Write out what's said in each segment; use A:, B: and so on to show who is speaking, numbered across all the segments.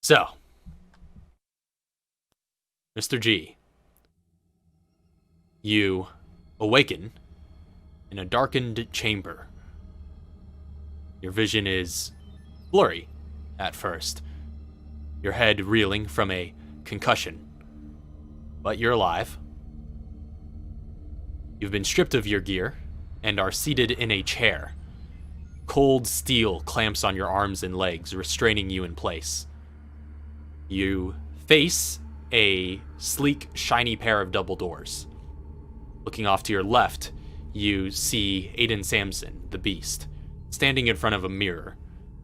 A: So, Mr. G, you awaken in a darkened chamber. Your vision is blurry at first, your head reeling from a concussion, but you're alive. You've been stripped of your gear and are seated in a chair. Cold steel clamps on your arms and legs, restraining you in place. You face a sleek, shiny pair of double doors. Looking off to your left, you see Aiden Sampson, the Beast, standing in front of a mirror,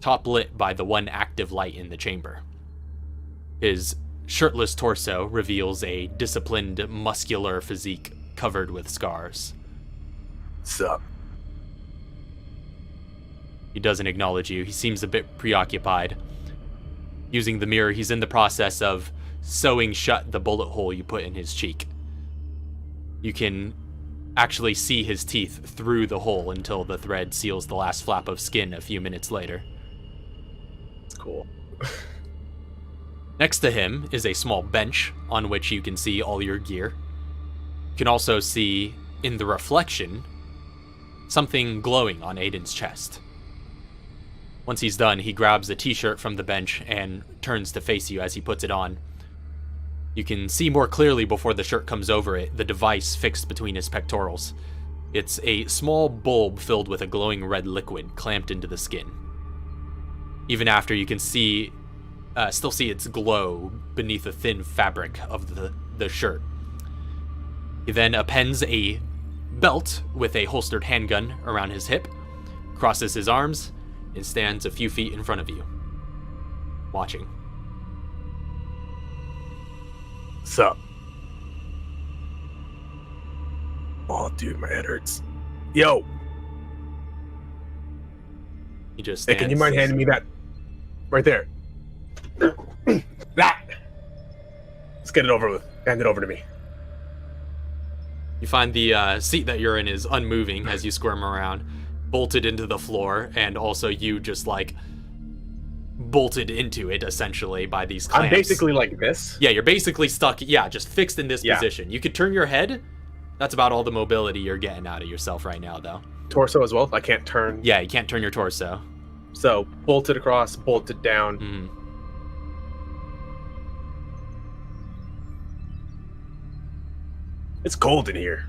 A: top lit by the one active light in the chamber. His shirtless torso reveals a disciplined, muscular physique covered with scars.
B: Sup?
A: He doesn't acknowledge you. He seems a bit preoccupied. Using the mirror, he's in the process of sewing shut the bullet hole you put in his cheek. You can actually see his teeth through the hole until the thread seals the last flap of skin a few minutes later.
B: It's cool.
A: Next to him is a small bench on which you can see all your gear. You can also see, in the reflection, something glowing on Aiden's chest. Once he's done, he grabs a t-shirt from the bench and turns to face you as he puts it on. You can see more clearly before the shirt comes over it, the device fixed between his pectorals. It's a small bulb filled with a glowing red liquid clamped into the skin. Even after, you can still see its glow beneath the thin fabric of the shirt. He then appends a belt with a holstered handgun around his hip, crosses his arms, and stands a few feet in front of you, watching.
B: Sup? Oh, dude, my head hurts. Yo!
A: He just
B: Hey,
A: stands.
B: can you mind handing me that? Right there. That! Let's get it over with. Hand it over to me.
A: You find the seat that you're in is unmoving as you squirm around, bolted into the floor, and also you just like bolted into it essentially by these clamps.
B: I'm basically like this.
A: Yeah, you're basically stuck. Yeah, just fixed in this position. You could turn your head. That's about all the mobility you're getting out of yourself right now, though.
B: Torso as well. I can't turn.
A: Yeah, you can't turn your torso.
B: So bolted across, bolted down. It's cold in here.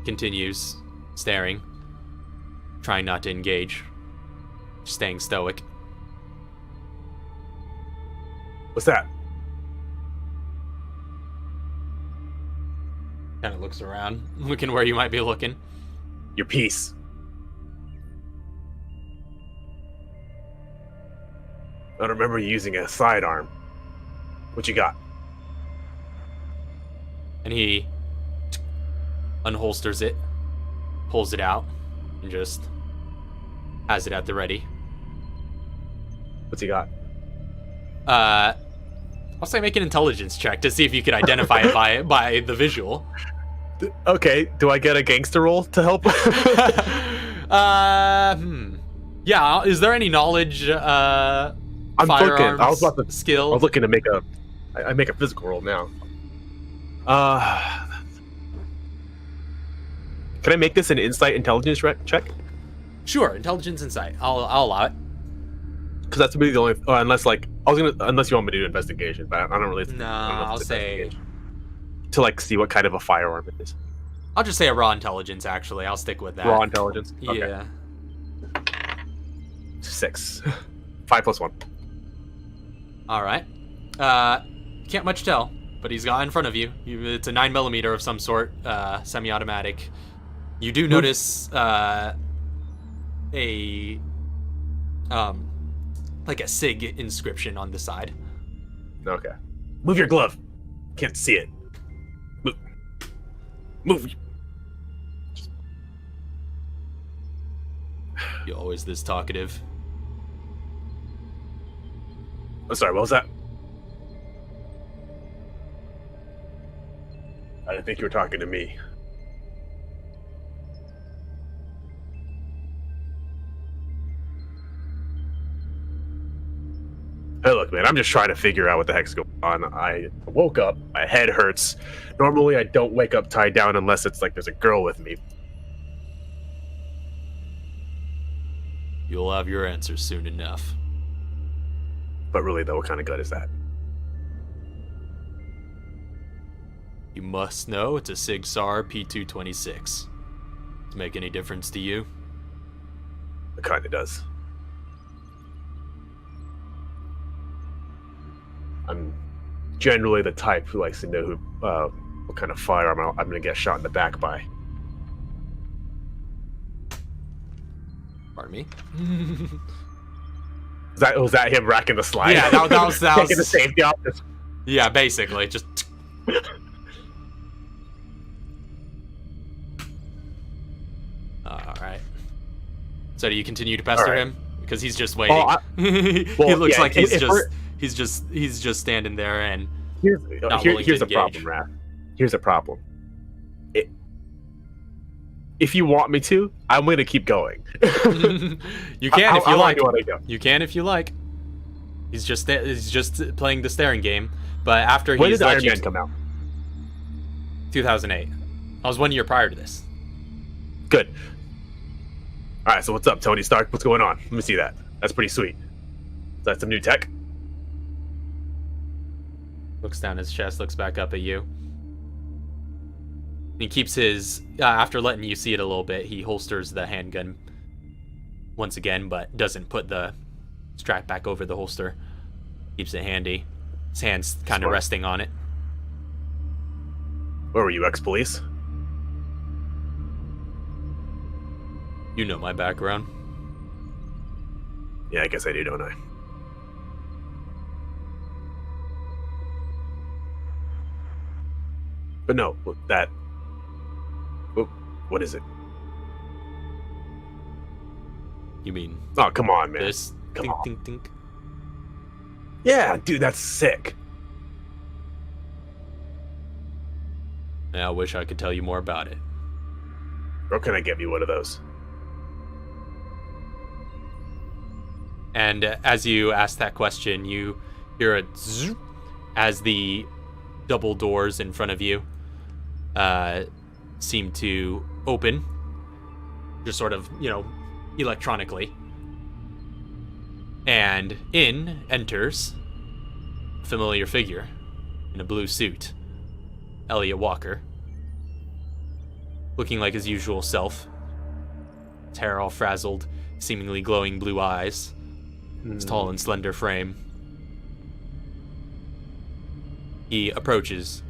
A: Continues staring, trying not to engage, staying stoic.
B: What's that?
A: Kind of looks around, looking where you might be looking.
B: Your piece. I don't remember you using a sidearm. What you got?
A: And he unholsters it, pulls it out, and just has it at the ready.
B: What's he got?
A: I'll say make an intelligence check to see if you can identify it by the visual.
B: Okay, do I get a gangster roll to help?
A: Yeah, is there any knowledge,
B: I'm
A: firearms,
B: looking. I was about to
A: skill?
B: I was looking to make I make a physical roll now. Can I make this an insight intelligence check?
A: Sure, intelligence insight. I'll allow it.
B: Because that's really the only. Unless unless you want me to do investigation, but I don't really.
A: No,
B: I don't know if
A: I'll
B: it's
A: say.
B: investigation. To like see what kind of a firearm it is.
A: I'll just say a raw intelligence. Actually, I'll stick with that.
B: Raw intelligence.
A: Yeah.
B: Okay. 6. 5 plus 1.
A: All right. Can't much tell, but he's got in front of you. It's a 9mm of some sort, semi-automatic. You do notice like a SIG inscription on the side.
B: Okay. Move your glove. Can't see it. Move.
A: You're always this talkative.
B: I'm sorry, what was that? I didn't think you were talking to me. Hey, look, man, I'm just trying to figure out what the heck's going on. I woke up, my head hurts. Normally, I don't wake up tied down unless it's like there's a girl with me.
A: You'll have your answers soon enough.
B: But really, though, what kind of gut is that?
A: You must know it's a Sig Sauer P226. Does it make any difference to you?
B: It kind of does. I'm generally the type who likes to know what kind of firearm I'm going to get shot in the back by.
A: Pardon me?
B: Was that him racking the slide?
A: Yeah, that was
B: taking the safety off.
A: Yeah, basically, just. All right. So do you continue to pester him because he's just waiting? He looks like he's just standing there and.
B: Here's a problem, Raph. Here's a problem. If you want me to, I'm going to keep going.
A: You can if you like. You can if you like. He's just playing the staring game. But after
B: when did Iron Man come out?
A: 2008. I was 1 year prior to this.
B: Good. All right, so what's up, Tony Stark? What's going on? Let me see that. That's pretty sweet. Is that some new tech?
A: Looks down his chest, looks back up at you. He keeps his, after letting you see it a little bit, he holsters the handgun once again, but doesn't put the strap back over the holster. Keeps it handy. His hand's kind of resting on it.
B: Where were you, ex-police?
A: You know my background.
B: Yeah, I guess I do, don't I? But no, that... What is it?
A: You mean...
B: Oh, come on, man.
A: This?
B: Come
A: Tink,
B: on.
A: tink, tink.
B: Yeah, dude, that's sick.
A: I wish I could tell you more about it.
B: Or can I get me one of those?
A: And as you ask that question, you hear a zzz as the double doors in front of you seem to open, just sort of, electronically. And in enters a familiar figure in a blue suit, Elliot Walker, looking like his usual self. His hair all frazzled, seemingly glowing blue eyes, his tall and slender frame. He approaches,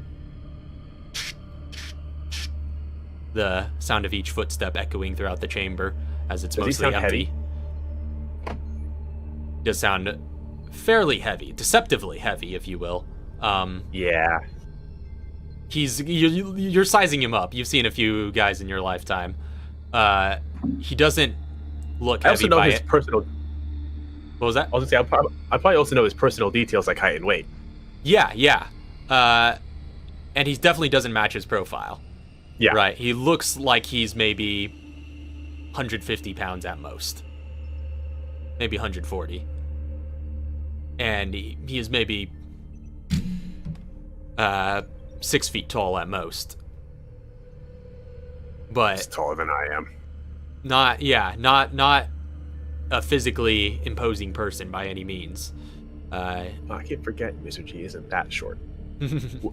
A: the sound of each footstep echoing throughout the chamber as it's mostly empty. Does sound fairly heavy, deceptively heavy, if you will.
B: Yeah.
A: You're sizing him up. You've seen a few guys in your lifetime. He doesn't look heavy.
B: I also know
A: by
B: his personal.
A: What was that?
B: I was gonna say I probably also know his personal details like height and weight.
A: Yeah. And he definitely doesn't match his profile.
B: Yeah.
A: Right. He looks like he's maybe 150 pounds at most. Maybe 140. And he is maybe 6 feet tall at most. But
B: He's taller than I am.
A: not a physically imposing person by any means.
B: I keep forgetting Mr. G isn't that short.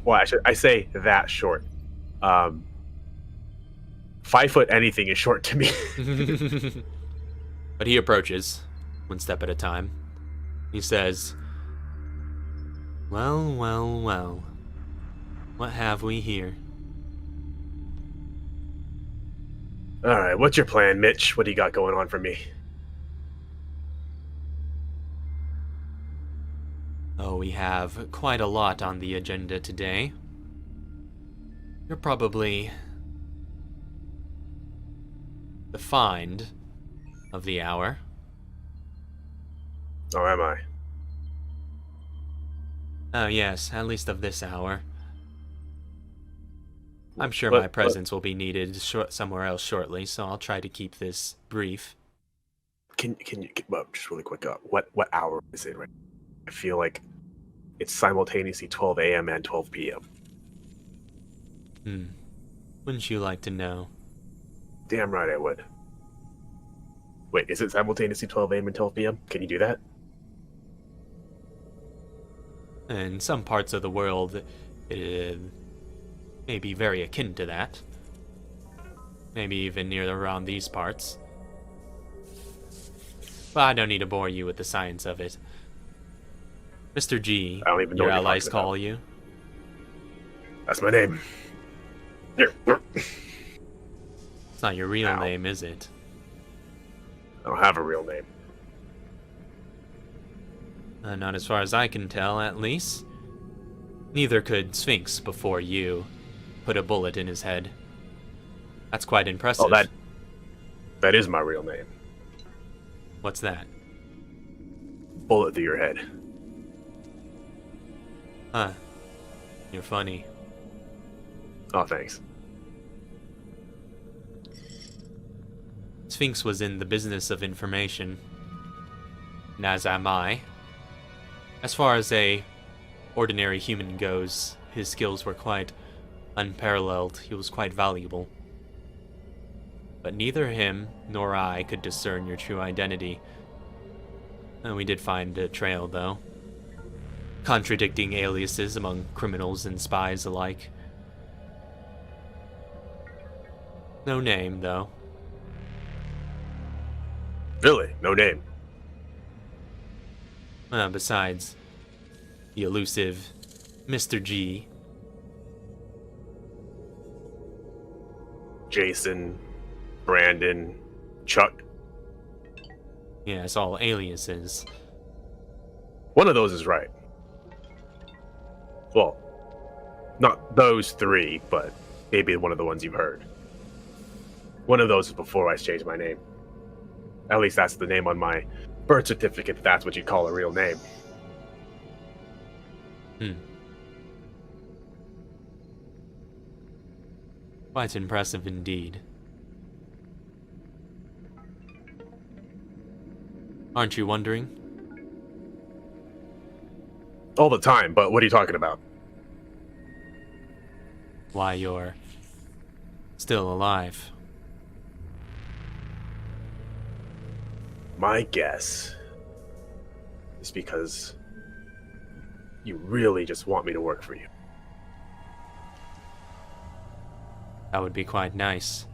B: Well, I say that short. 5 foot anything is short to me.
A: But he approaches, one step at a time. He says, Well. What have we here?
B: All right, what's your plan, Mitch? What do you got going on for me?
A: Oh, we have quite a lot on the agenda today. You're probably the find of the hour.
B: Oh, am I?
A: Oh, yes, at least of this hour. I'm sure my presence will be needed somewhere else shortly, so I'll try to keep this brief.
B: Can you well, just really quick? What hour is it right? I feel like it's simultaneously 12 a.m. and 12 p.m.
A: Wouldn't you like to know?
B: Damn right I would. Wait, is it simultaneously 12 a.m. and 12 p.m.? Can you do that?
A: In some parts of the world, it may be very akin to that. Maybe even near around these parts. But I don't need to bore you with the science of it. Mr. G,
B: I don't even know
A: your
B: what you're
A: allies
B: talking about.
A: call you.
B: That's my name.
A: It's not your real
B: Ow.
A: name, is it?
B: I don't have a real name.
A: Not as far as I can tell, at least. Neither could Sphinx before you put a bullet in his head. That's quite impressive.
B: Oh, that is my real name.
A: What's that?
B: Bullet through your head.
A: Huh. You're funny.
B: Oh, thanks.
A: Sphinx was in the business of information, and as am I. As far as a ordinary human goes, his skills were quite unparalleled. He was quite valuable. But neither him nor I could discern your true identity. We did find a trail, though. Contradicting aliases among criminals and spies alike. No name, though.
B: Really? No name.
A: Besides the elusive Mr. G.
B: Jason, Brandon, Chuck.
A: Yeah, it's all aliases.
B: One of those is right. Well, not those three, but maybe one of the ones you've heard. One of those is before I changed my name. At least that's the name on my birth certificate, if that's what you call a real name.
A: Quite impressive indeed. Aren't you wondering?
B: All the time, but what are you talking about?
A: Why you're still alive?
B: My guess is because you really just want me to work for you.
A: That would be quite nice.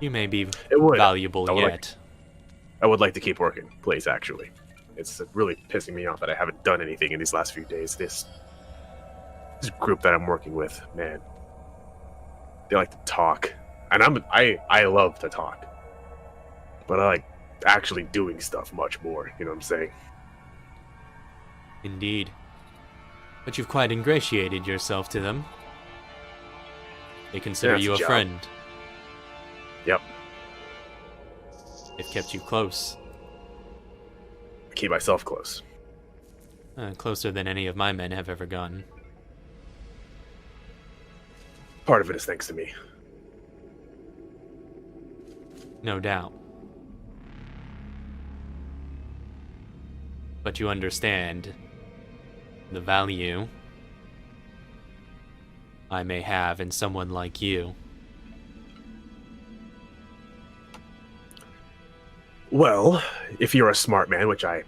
A: You may be
B: It would.
A: valuable
B: I would
A: yet.
B: I would like to keep working, please, actually. It's really pissing me off that I haven't done anything in these last few days. This group that I'm working with, man, they like to talk. And I love to talk. But I like actually doing stuff much more, you know what I'm saying?
A: Indeed. But you've quite ingratiated yourself to them. They consider
B: Yeah,
A: you a
B: it's a job.
A: friend.
B: Yep.
A: They've kept you close.
B: I keep myself close.
A: Closer than any of my men have ever gotten.
B: Part of it is thanks to me.
A: No doubt. But you understand the value I may have in someone like you.
B: Well, if you're a smart man, which I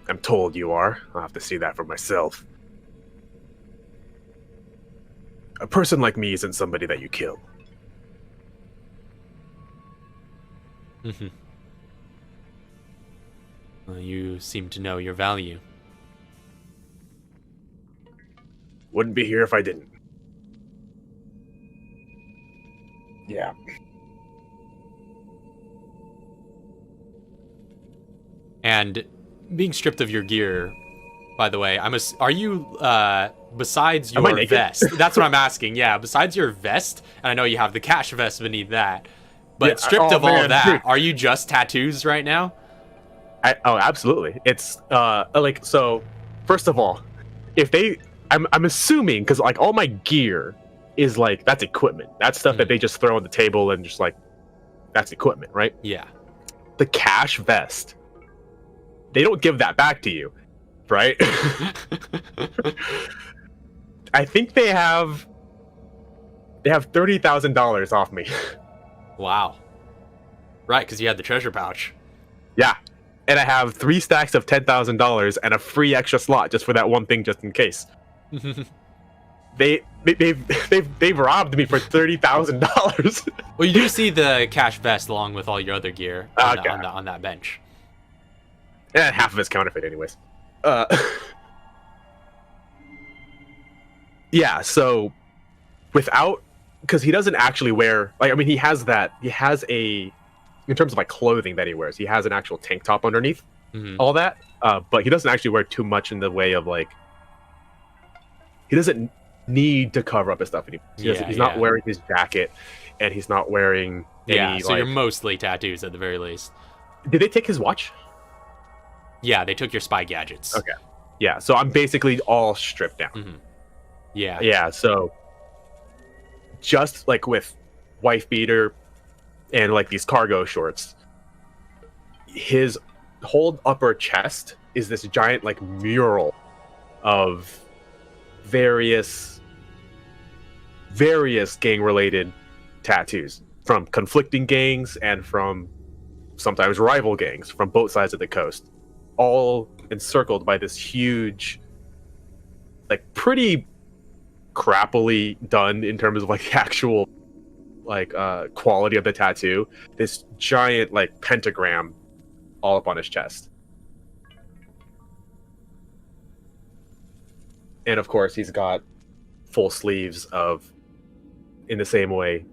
B: am told you are, I'll have to see that for myself. A person like me isn't somebody that you kill.
A: Well, you seem to know your value.
B: Wouldn't be here if I didn't. Yeah.
A: And being stripped of your gear, by the way, are you besides
B: Am I
A: your
B: naked?
A: vest? That's what I'm asking. Yeah, besides your vest, and I know you have the cash vest beneath that. But
B: Yeah,
A: stripped of all
B: man,
A: that,
B: dude.
A: are you just tattoos right now?
B: Oh, absolutely. It's like, so first of all, if I'm assuming, because like all my gear is like, that's equipment. That's stuff that they just throw on the table and just like, that's equipment, right?
A: Yeah.
B: The cash vest, they don't give that back to you. right? I think they have $30,000 off me.
A: Wow. Right, because you had the treasure pouch.
B: Yeah, and I have 3 stacks of $10,000 and a free extra slot just for that one thing, just in case. They've robbed me for $30,000.
A: Well, you do see the cash vest along with all your other gear on that bench.
B: And half of it's counterfeit, anyways. Yeah, so because he doesn't actually wear, like, I mean, he has in terms of like clothing that he wears, he has an actual tank top underneath all that, but he doesn't actually wear too much in the way of like, he doesn't need to cover up his stuff anymore. He's not wearing his jacket, and he's not wearing any,
A: so you're mostly tattoos at the very least.
B: Did they take his watch?
A: Yeah, they took your spy gadgets.
B: Okay. Yeah, so I'm basically all stripped down. Yeah, so just like with wife beater and like these cargo shorts, his whole upper chest is this giant like mural of various gang related tattoos from conflicting gangs and from sometimes rival gangs from both sides of the coast, all encircled by this huge, like, pretty crappily done in terms of like the actual like quality of the tattoo, this giant like pentagram all up on his chest. And of course he's got full sleeves of, in the same way,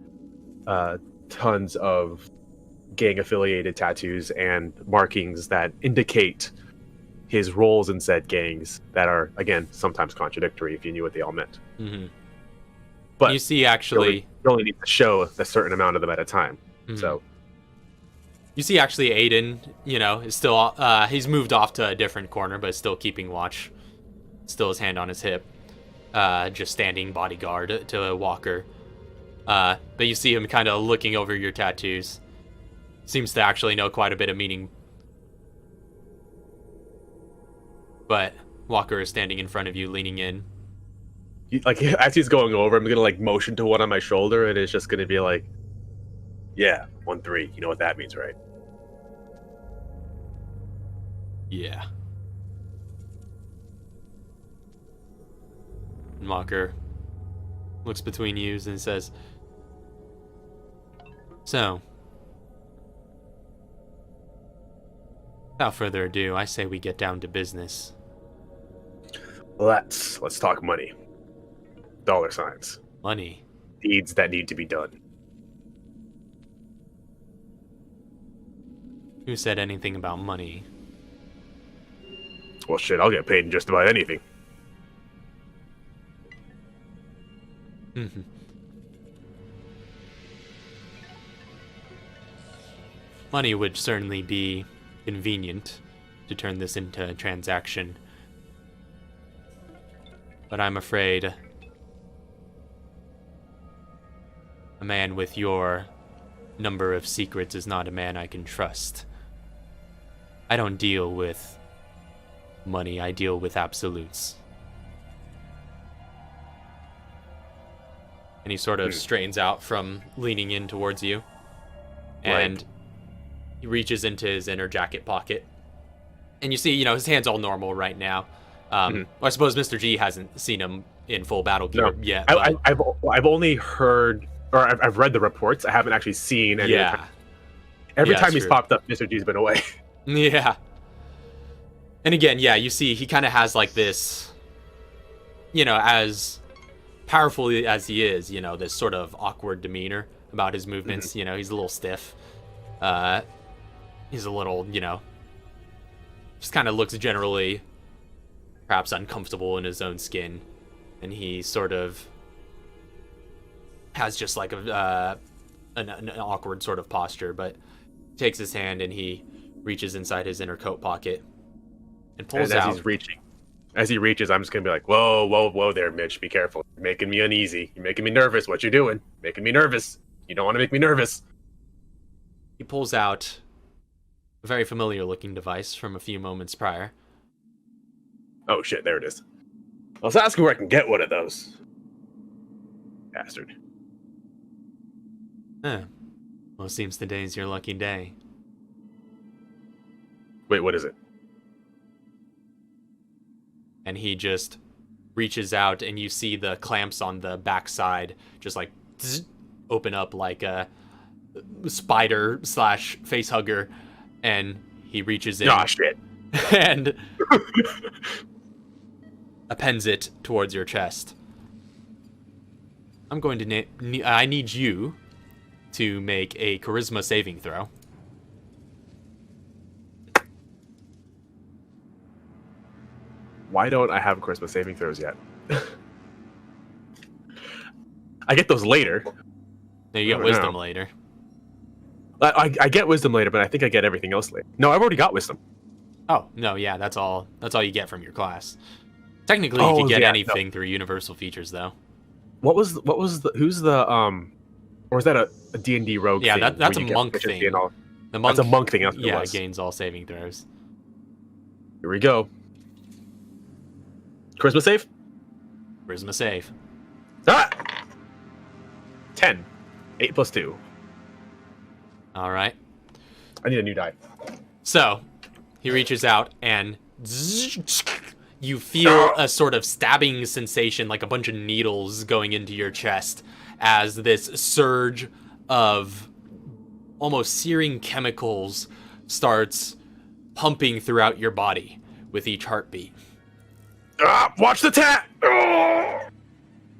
B: tons of gang affiliated tattoos and markings that indicate his roles in said gangs that are, again, sometimes contradictory if you knew what they all meant. But
A: you see, actually,
B: you only need to show a certain amount of them at a time. So
A: you see, actually, Aiden, is still he's moved off to a different corner, but is still keeping watch. Still his hand on his hip, just standing bodyguard to Walker. But you see him kind of looking over your tattoos. Seems to actually know quite a bit of meaning. But Walker is standing in front of you, leaning in.
B: Like, as he's going over, I'm gonna like motion to one on my shoulder, and it's just gonna be like, "Yeah, 1-3. You know what that means, right?"
A: Yeah. And Walker looks between you and says, "So, without further ado, I say we get down to business."
B: Let's talk money. Dollar signs.
A: Money.
B: Deeds that need to be done.
A: Who said anything about money?
B: Well, shit, I'll get paid in just about anything.
A: Money would certainly be convenient to turn this into a transaction. But I'm afraid a man with your number of secrets is not a man I can trust. I don't deal with money, I deal with absolutes. And he sort of straightens out from leaning in towards you. And he reaches into his inner jacket pocket. And you see, his hand's all normal right now. Well, I suppose Mr. G hasn't seen him in full battle gear yet.
B: I've only heard, or I've read the reports. I haven't actually seen any. Every time he's popped up, Mr. G's been away.
A: Yeah. And again, you see he kind of has like this, as powerful as he is, this sort of awkward demeanor about his movements. He's a little stiff. He's a little, just kind of looks generally perhaps uncomfortable in his own skin. And he sort of has just like an awkward sort of posture, but takes his hand and he reaches inside his inner coat pocket and pulls out.
B: As he reaches, I'm just gonna be like, whoa there, Mitch, be careful. You're making me uneasy. You're making me nervous. What you doing? Making me nervous. You don't want to make me nervous.
A: He pulls out a very familiar looking device from a few moments prior.
B: Oh shit, there it is. I was asking where I can get one of those. Bastard.
A: Huh. Well, it seems today's your lucky day.
B: Wait, what is it?
A: And he just reaches out, and you see the clamps on the backside just like zzz, open up like a spider / face hugger, and he reaches in.
B: Ah, shit.
A: And appends it towards your chest. I'm going to I need you to make a charisma saving throw.
B: Why don't I have Christmas saving throws yet? I get those later.
A: No, you get wisdom later.
B: I get wisdom later, but I think I get everything else later. No, I've already got wisdom.
A: Oh, no, yeah, that's all you get from your class. Technically, you could get anything through universal features, though.
B: Who's the or is that a D&D rogue
A: thing? Yeah, that's a
B: monk
A: thing.
B: That's a monk thing.
A: Yeah, it gains all saving throws.
B: Here we go. Charisma save?
A: Charisma save.
B: Ah! 10. 8 plus 2.
A: All right.
B: I need a new die.
A: So, he reaches out, and you feel a sort of stabbing sensation, like a bunch of needles going into your chest, as this surge of almost searing chemicals starts pumping throughout your body with each heartbeat.
B: Watch the tat!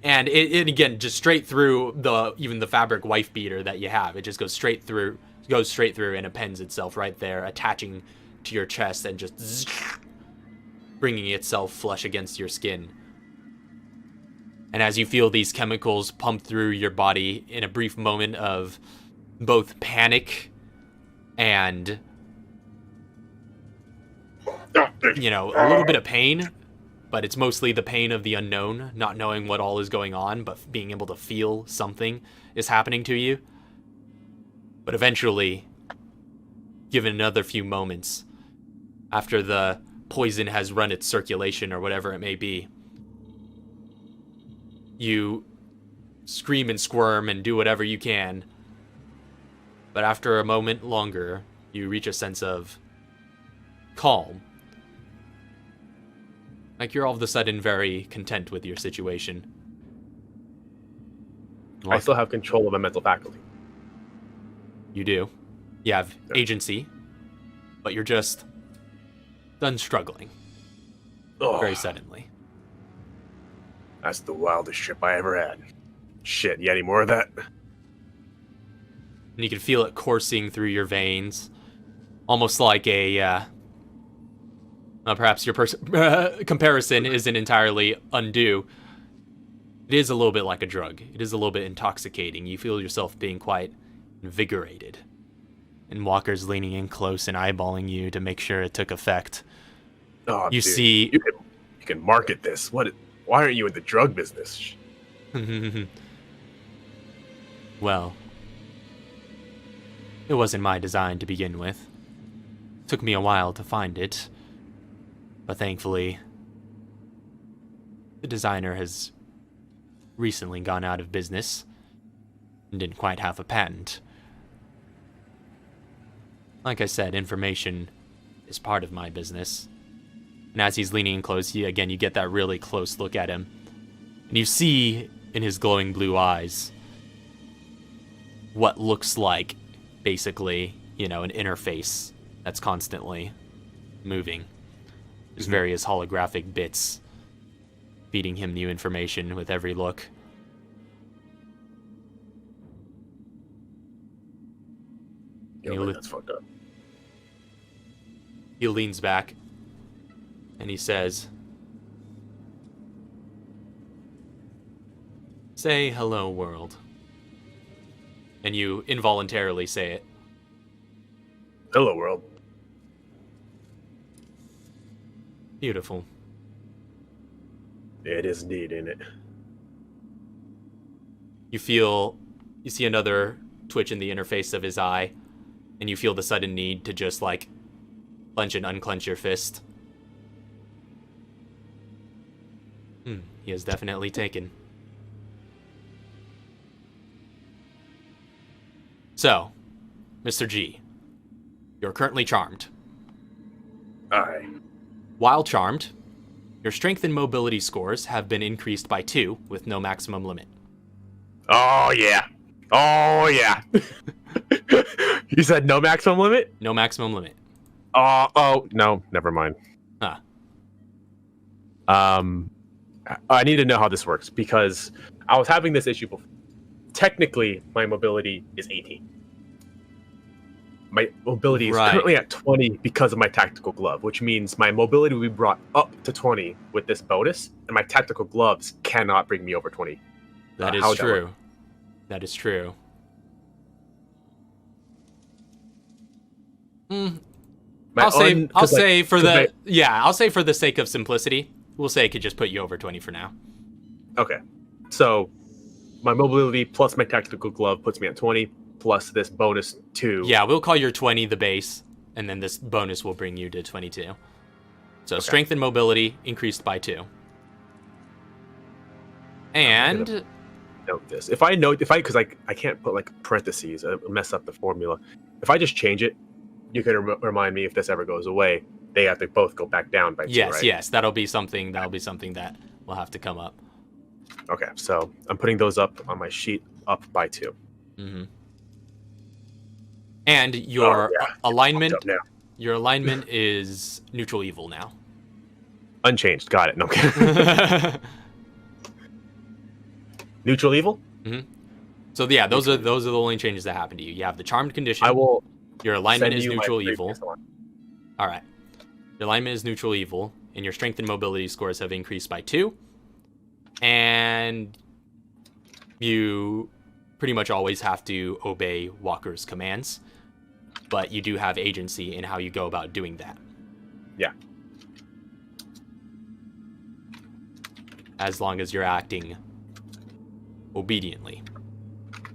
A: And it again, just straight through even the fabric wife beater that you have. It just goes straight through and appends itself right there, attaching to your chest and just bringing itself flush against your skin. And as you feel these chemicals pump through your body in a brief moment of both panic and, a little bit of pain, but it's mostly the pain of the unknown, not knowing what all is going on, but being able to feel something is happening to you. But eventually, given another few moments, after the poison has run its circulation or whatever it may be, you scream and squirm and do whatever you can. But after a moment longer, you reach a sense of calm. Like you're all of a sudden very content with your situation.
B: I still have control of my mental faculty.
A: You do. You have agency, but you're just done struggling. Very suddenly.
B: That's the wildest trip I ever had. Shit, you any more of that?
A: And you can feel it coursing through your veins. Almost like a... perhaps your comparison isn't entirely undue. It is a little bit like a drug. It is a little bit intoxicating. You feel yourself being quite invigorated. And Walker's leaning in close and eyeballing you to make sure it took effect.
B: Oh,
A: you
B: dude,
A: see...
B: You can market this. Why aren't you in the drug business?
A: Well, it wasn't my design to begin with. Took me a while to find it. But thankfully, the designer has recently gone out of business and didn't quite have a patent. Like I said, information is part of my business. And as he's leaning in close, you get that really close look at him. And you see in his glowing blue eyes what looks like, basically, an interface that's constantly moving. There's various holographic bits feeding him new information with every look.
B: That's fucked up.
A: He leans back and he says, "Say hello, world." And you involuntarily say it.
B: Hello, world.
A: Beautiful.
B: It is indeed, ain't it?
A: You see another twitch in the interface of his eye, and you feel the sudden need to just, clench and unclench your fist. He is definitely taken. So, Mr. G, you're currently charmed.
B: Aye.
A: While charmed, your strength and mobility scores have been increased by 2 with no maximum limit.
B: Oh, yeah. Oh, yeah. You said no maximum limit?
A: No maximum limit.
B: Oh, no, never mind.
A: Huh.
B: I need to know how this works because I was having this issue before. Technically, my mobility is 18. My mobility is currently at 20 because of my tactical glove, which means my mobility will be brought up to 20 with this bonus, and my tactical gloves cannot bring me over 20.
A: That is true. That is true. I'll say for the sake of simplicity, we'll say it could just put you over 20 for now.
B: Okay. So my mobility plus my tactical glove puts me at 20 plus this bonus 2.
A: Yeah, we'll call your 20 the base, and then this bonus will bring you to 22. So okay. Strength and mobility increased by 2. And
B: note this. Because I can't put like parentheses, mess up the formula. If I just change it, you can remind me if this ever goes away. They have to both go back down by 2, right?
A: Yes, that'll be something that will have to come up.
B: Okay, so I'm putting those up on my sheet up by 2.
A: Mm-hmm. And your alignment, is neutral evil now.
B: Unchanged. Got it. No. Okay. Neutral evil.
A: Mm-hmm. So yeah, those are the only changes that happen to you. You have the charmed condition.
B: I will.
A: Your alignment is neutral evil. All right. Your alignment is neutral evil, and your strength and mobility scores have increased by 2. And you pretty much always have to obey Walker's commands, but you do have agency in how you go about doing that.
B: Yeah.
A: As long as you're acting obediently.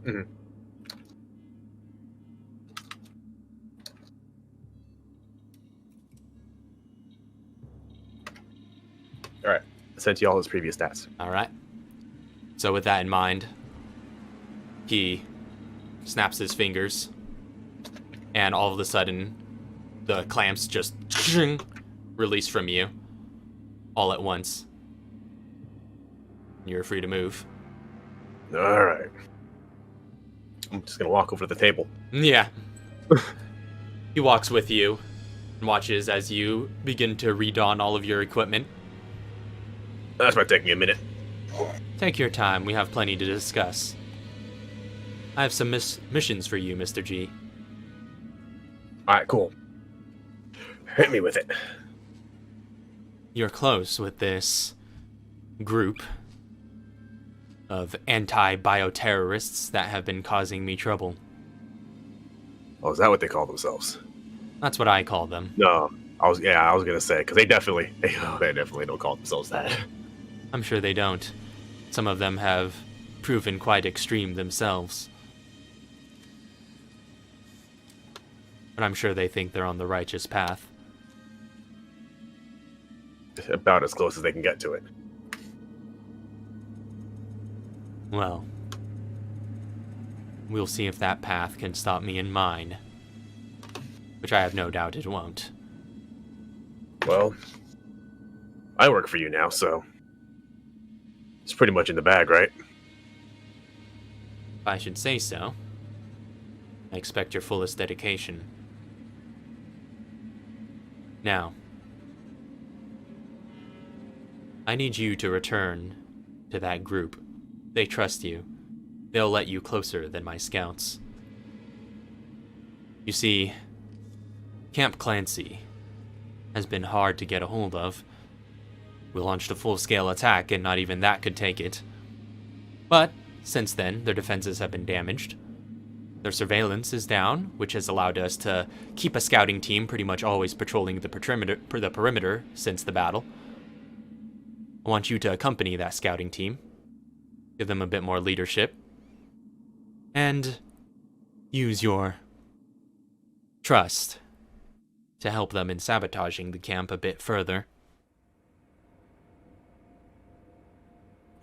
B: Mm-hmm. All right. I sent you all his previous stats.
A: All right. So with that in mind, he snaps his fingers, and all of a sudden, the clamps just release from you all at once. You're free to move.
B: All right. I'm just going to walk over to the table.
A: Yeah. He walks with you and watches as you begin to redon all of your equipment.
B: That's might take me a minute.
A: Take your time. We have plenty to discuss. I have some missions for you, Mr. G.
B: All right, cool. Hit me with it.
A: You're close with this group of anti-bioterrorists that have been causing me trouble.
B: Oh, is that what they call themselves?
A: That's what I call them.
B: No, I was gonna say because they definitely don't call themselves that.
A: I'm sure they don't. Some of them have proven quite extreme themselves. But I'm sure they think they're on the righteous path.
B: About as close as they can get to it.
A: Well, we'll see if that path can stop me in mine. Which I have no doubt it won't.
B: Well, I work for you now, so it's pretty much in the bag, right?
A: If I should say so. I expect your fullest dedication. Now, I need you to return to that group. They trust you. They'll let you closer than my scouts. You see, Camp Clancy has been hard to get a hold of. We launched a full-scale attack, and not even that could take it. But, since then, their defenses have been damaged. Their surveillance is down, which has allowed us to keep a scouting team pretty much always patrolling the perimeter since the battle. I want you to accompany that scouting team, give them a bit more leadership, and use your trust to help them in sabotaging the camp a bit further.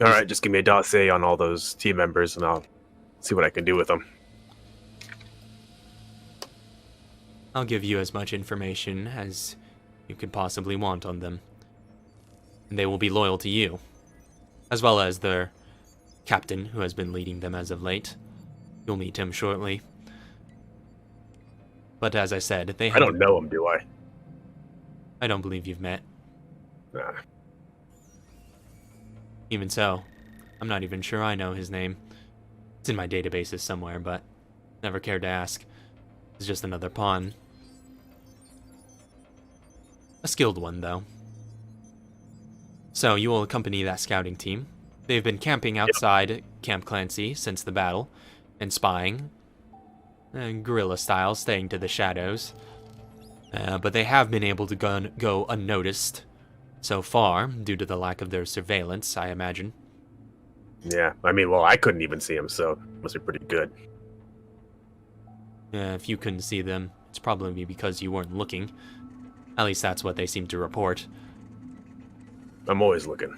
B: All right, just give me a dossier on all those team members, and I'll see what I can do with them.
A: I'll give you as much information as you could possibly want on them. And they will be loyal to you, as well as their captain, who has been leading them as of late. You'll meet him shortly. But as I said,
B: I don't know him, do I?
A: I don't believe you've met.
B: Nah.
A: Even so, I'm not even sure I know his name. It's in my databases somewhere, but never cared to ask. It's just another pawn. A skilled one, though. So, you will accompany that scouting team. They've been camping outside Camp Clancy since the battle, and spying. Guerrilla style, staying to the shadows. But they have been able to go unnoticed so far, due to the lack of their surveillance, I imagine.
B: Yeah, I mean, well, I couldn't even see him, so it must be pretty good.
A: If you couldn't see them, it's probably because you weren't looking. At least that's what they seem to report.
B: I'm always looking.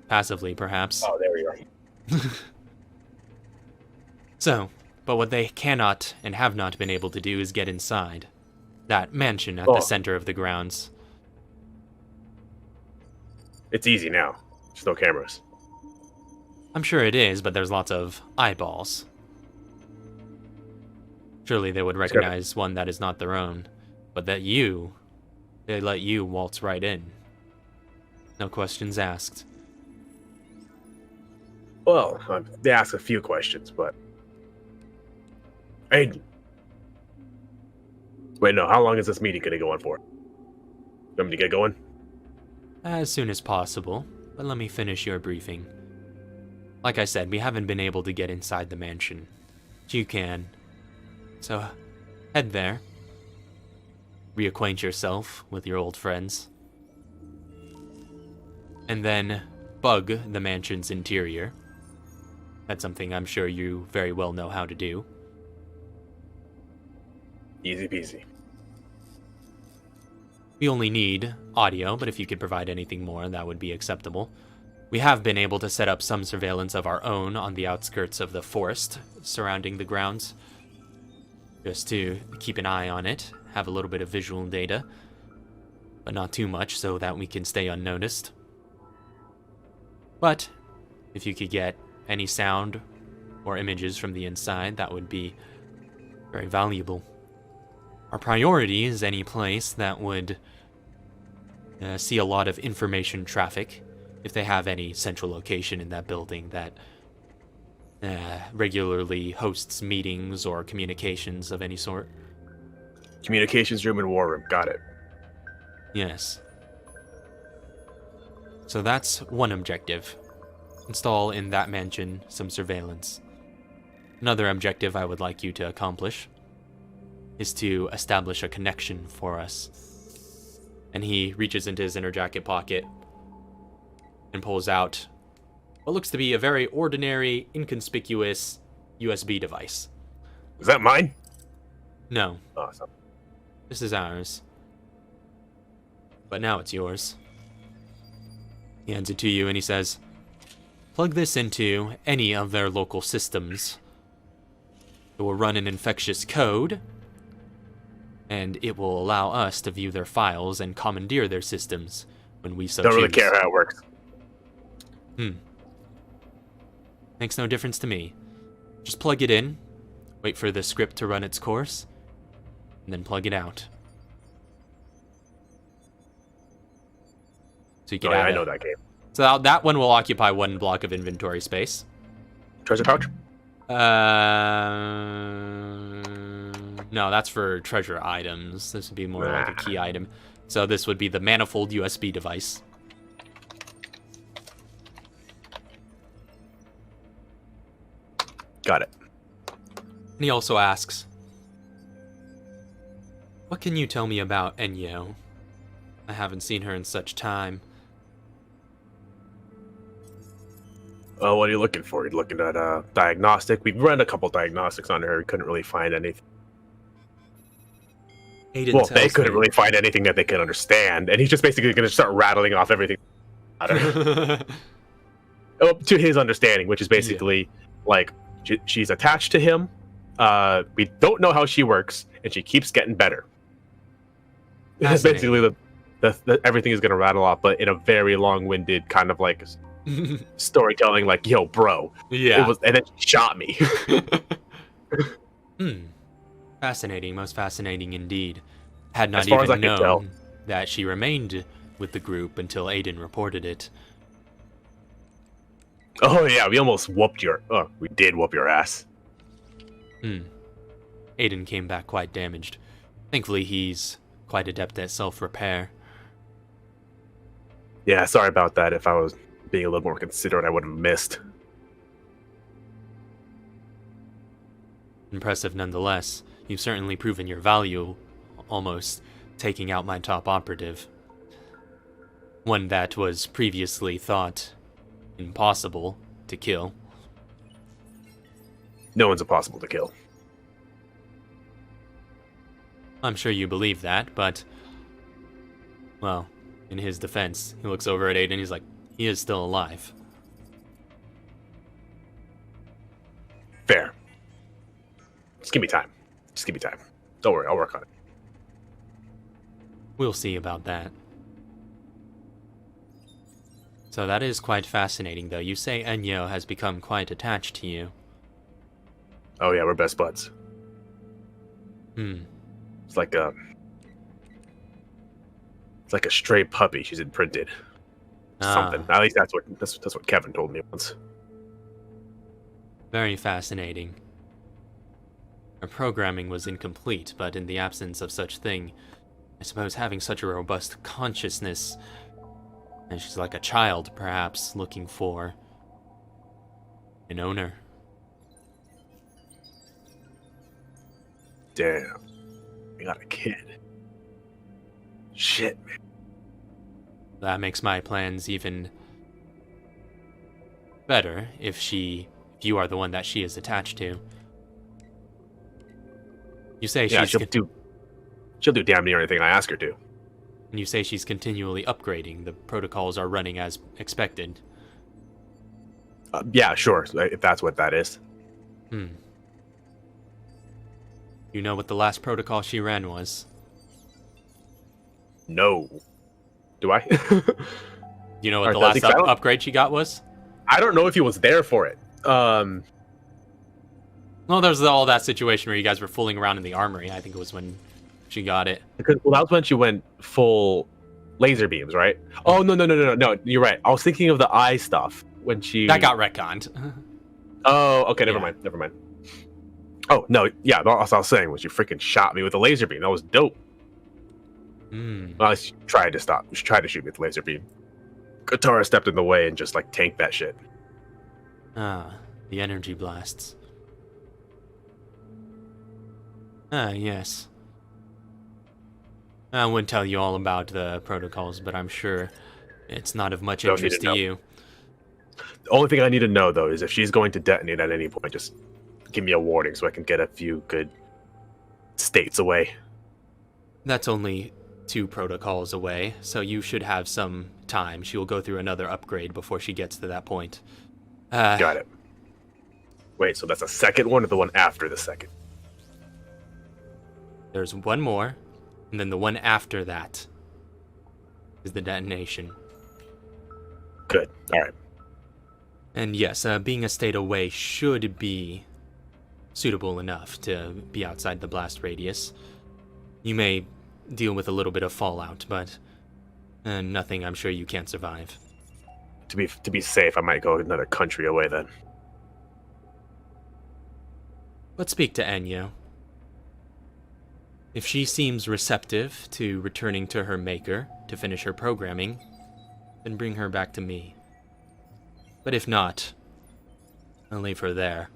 A: Passively, perhaps.
B: Oh, there you are.
A: So, but what they cannot and have not been able to do is get inside. That mansion at the center of the grounds.
B: It's easy now. There's no cameras.
A: I'm sure it is, but there's lots of eyeballs. Surely they would recognize one that is not their own. But that they let you waltz right in. No questions asked.
B: Well, they ask a few questions, but... Hey... Wait, no, how long is this meeting going to go on for? You want me to get going?
A: As soon as possible, but let me finish your briefing. Like I said, we haven't been able to get inside the mansion. But you can. So, head there. Reacquaint yourself with your old friends. And then bug the mansion's interior. That's something I'm sure you very well know how to do.
B: Easy peasy.
A: We only need audio, but if you could provide anything more, that would be acceptable. We have been able to set up some surveillance of our own on the outskirts of the forest surrounding the grounds, just to keep an eye on it, have a little bit of visual data, but not too much so that we can stay unnoticed. But if you could get any sound or images from the inside, that would be very valuable. Our priority is any place that would see a lot of information traffic, if they have any central location in that building that regularly hosts meetings or communications of any sort.
B: Communications room and war room, got it.
A: Yes. So that's one objective. Install in that mansion some surveillance. Another objective I would like you to accomplish is to establish a connection for us. And he reaches into his inner jacket pocket and pulls out what looks to be a very ordinary, inconspicuous USB device.
B: Is that mine?
A: No.
B: Awesome.
A: This is ours. But now it's yours. He hands it to you and he says, plug this into any of their local systems. It will run an infectious code, and it will allow us to view their files and commandeer their systems when we so choose.
B: Don't really care how it works.
A: Makes no difference to me. Just plug it in, wait for the script to run its course, and then plug it out. So you can
B: I know that game.
A: So that one will occupy one block of inventory space.
B: Treasure pouch?
A: No, that's for treasure items. This would be more like a key item. So this would be the manifold USB device.
B: Got it.
A: And he also asks, what can you tell me about Enyo? I haven't seen her in such time.
B: What are you looking for? You're looking at a diagnostic? We've run a couple diagnostics on her. We couldn't really find anything. Well, they couldn't really find anything that they could understand. And he's just basically going to start rattling off everything. Oh, to his understanding, which is
A: Yeah.
B: basically like she's attached to him. We don't know how she works, and she keeps getting better. It's basically the everything is going to rattle off, but in a very long-winded kind of like storytelling. Like, yo, bro,
A: Yeah.
B: it was, and then she shot me.
A: Fascinating, most fascinating indeed. Had not
B: As far as I
A: even
B: can tell.
A: known that she remained with the group until Aiden reported it.
B: Oh yeah, we almost whooped your. Oh, we did whoop your ass.
A: Aiden came back quite damaged. Thankfully, he's quite adept at self-repair.
B: Yeah, sorry about that. If I was being a little more considerate, I would have missed.
A: Impressive nonetheless. You've certainly proven your value, almost taking out my top operative. One that was previously thought impossible to kill.
B: No one's impossible to kill.
A: I'm sure you believe that, but... well, in his defense, he looks over at Aiden, he's like, he is still alive.
B: Fair. Just give me time. Just give me time. Don't worry, I'll work on it.
A: We'll see about that. So that is quite fascinating, though. You say Enyo has become quite attached to you.
B: Oh yeah, we're best buds. It's like a stray puppy she's imprinted. Something. At least that's what Kevin told me once.
A: Very fascinating. Her programming was incomplete, but in the absence of such thing, I suppose having such a robust consciousness, and she's like a child, perhaps, looking for an owner.
B: Damn. We got a kid. Shit, man.
A: That makes my plans even better if you are the one that she is attached to. You say
B: Yeah,
A: she'll
B: do damn near anything I ask her to.
A: And you say she's continually upgrading. The protocols are running as expected.
B: Yeah, sure. If that's what that is.
A: You know what the last protocol she ran was?
B: No. Do I?
A: You know what
B: Or
A: the
B: does
A: last
B: he?
A: upgrade she got was?
B: I don't know if he was there for it.
A: Well, there's all that situation where you guys were fooling around in the armory. I think it was when she got it.
B: Because that was when she went full laser beams, right? Oh no! You're right. I was thinking of the eye stuff when she.
A: That got retconned.
B: Oh, okay. Never
A: Yeah.
B: mind. Oh no, yeah. That's what I was saying when she freaking shot me with a laser beam. That was dope. Well, she tried to stop. She tried to shoot me with a laser beam. Katara stepped in the way and just like tanked that shit.
A: The energy blasts. Yes. I wouldn't tell you all about the protocols, but I'm sure it's not of much
B: Don't need
A: interest
B: to
A: to
B: know.
A: you.
B: The only thing I need to know though is if she's going to detonate at any point, just give me a warning so I can get a few good states away.
A: That's only 2 protocols away, so you should have some time. She will go through another upgrade before she gets to that point.
B: Got it. Wait, so that's the second one or the one after the second?
A: There's one more, and then the one after that is the detonation.
B: Good. All right.
A: And yes, being a state away should be suitable enough to be outside the blast radius. You may deal with a little bit of fallout, but nothing I'm sure you can't survive.
B: To be safe, I might go another country away then.
A: Let's speak to Enyo. If she seems receptive to returning to her maker to finish her programming, then bring her back to me. But if not, I'll leave her there.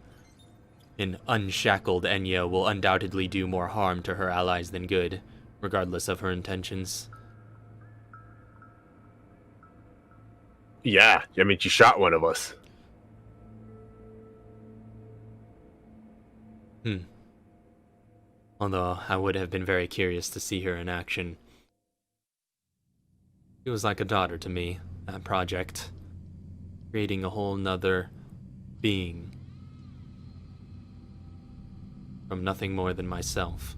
A: An unshackled Enyo will undoubtedly do more harm to her allies than good, regardless of her intentions.
B: Yeah, I mean, she shot one of us.
A: Although I would have been very curious to see her in action. She was like a daughter to me, that project, creating a whole nother being from nothing more than myself.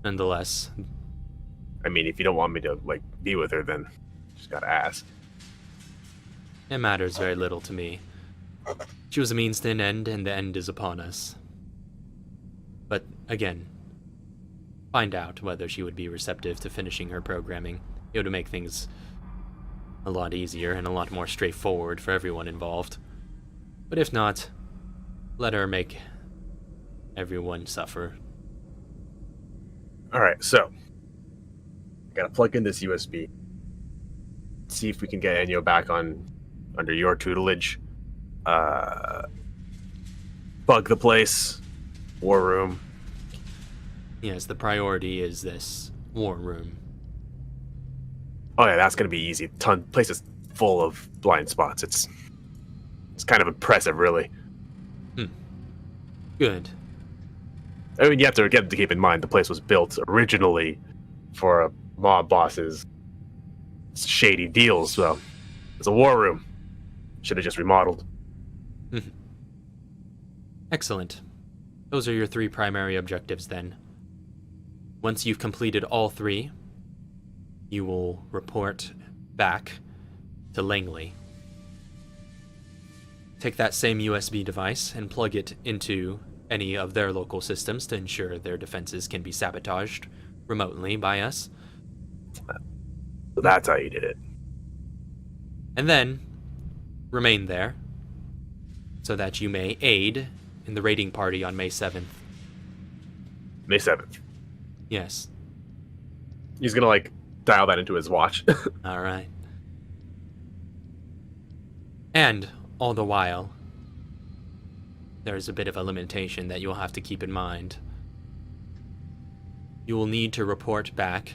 A: Nonetheless,
B: I mean, if you don't want me to, like, be with her, then just gotta ask.
A: it matters very little to me. She was a means to an end, and the end is upon us. But, again, find out whether she would be receptive to finishing her programming. It would make things a lot easier and a lot more straightforward for everyone involved. But if not, let her make everyone suffer.
B: Alright, so gotta plug in this USB. See if we can get Ennio back under your tutelage. Bug the place. War room.
A: Yes, the priority is this war room.
B: Oh yeah, that's gonna be easy. Place is full of blind spots. It's kind of impressive, really.
A: Good.
B: I mean, you have to keep in mind the place was built originally for a mob boss's shady deals. So it's a war room. Should have just remodeled.
A: Excellent. Those are your 3 primary objectives then. Once you've completed all 3, you will report back to Langley. Take that same USB device and plug it into any of their local systems to ensure their defenses can be sabotaged remotely by us.
B: So that's how you did it.
A: And then remain there so that you may aid in the raiding party on May 7th.
B: May 7th.
A: Yes.
B: He's gonna, like, dial that into his watch.
A: All right. And all the while, there's a bit of a limitation that you'll have to keep in mind. You will need to report back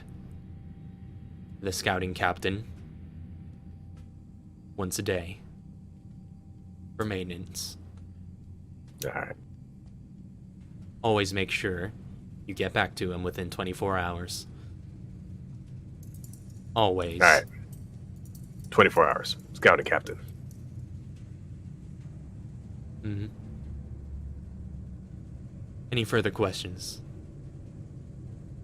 A: the scouting captain once a day for maintenance.
B: Alright.
A: Always make sure you get back to him within 24 hours. Always.
B: Alright. 24 hours. Scouting captain.
A: Mm-hmm. Any further questions?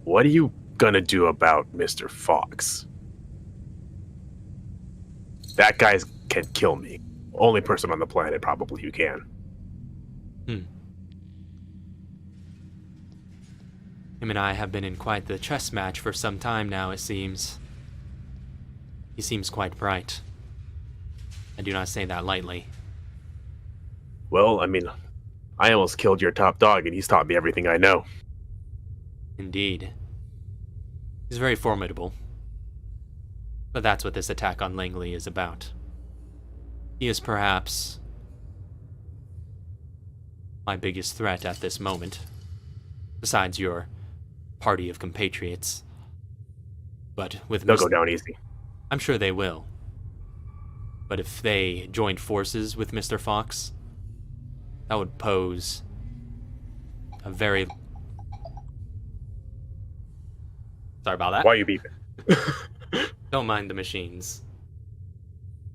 B: What are you gonna do about Mr. Fox? That guy can kill me. Only person on the planet probably who can.
A: Him and I have been in quite the chess match for some time now, it seems. He seems quite bright. I do not say that lightly.
B: Well, I mean, I almost killed your top dog and he's taught me everything I know.
A: Indeed. He's very formidable. But that's what this attack on Langley is about. He is perhaps my biggest threat at this moment, besides your party of compatriots. But with
B: They'll go down easy.
A: I'm sure they will. But if they joined forces with Mr. Fox, that would pose a very... Sorry about that.
B: Why are you beeping?
A: Don't mind the machines.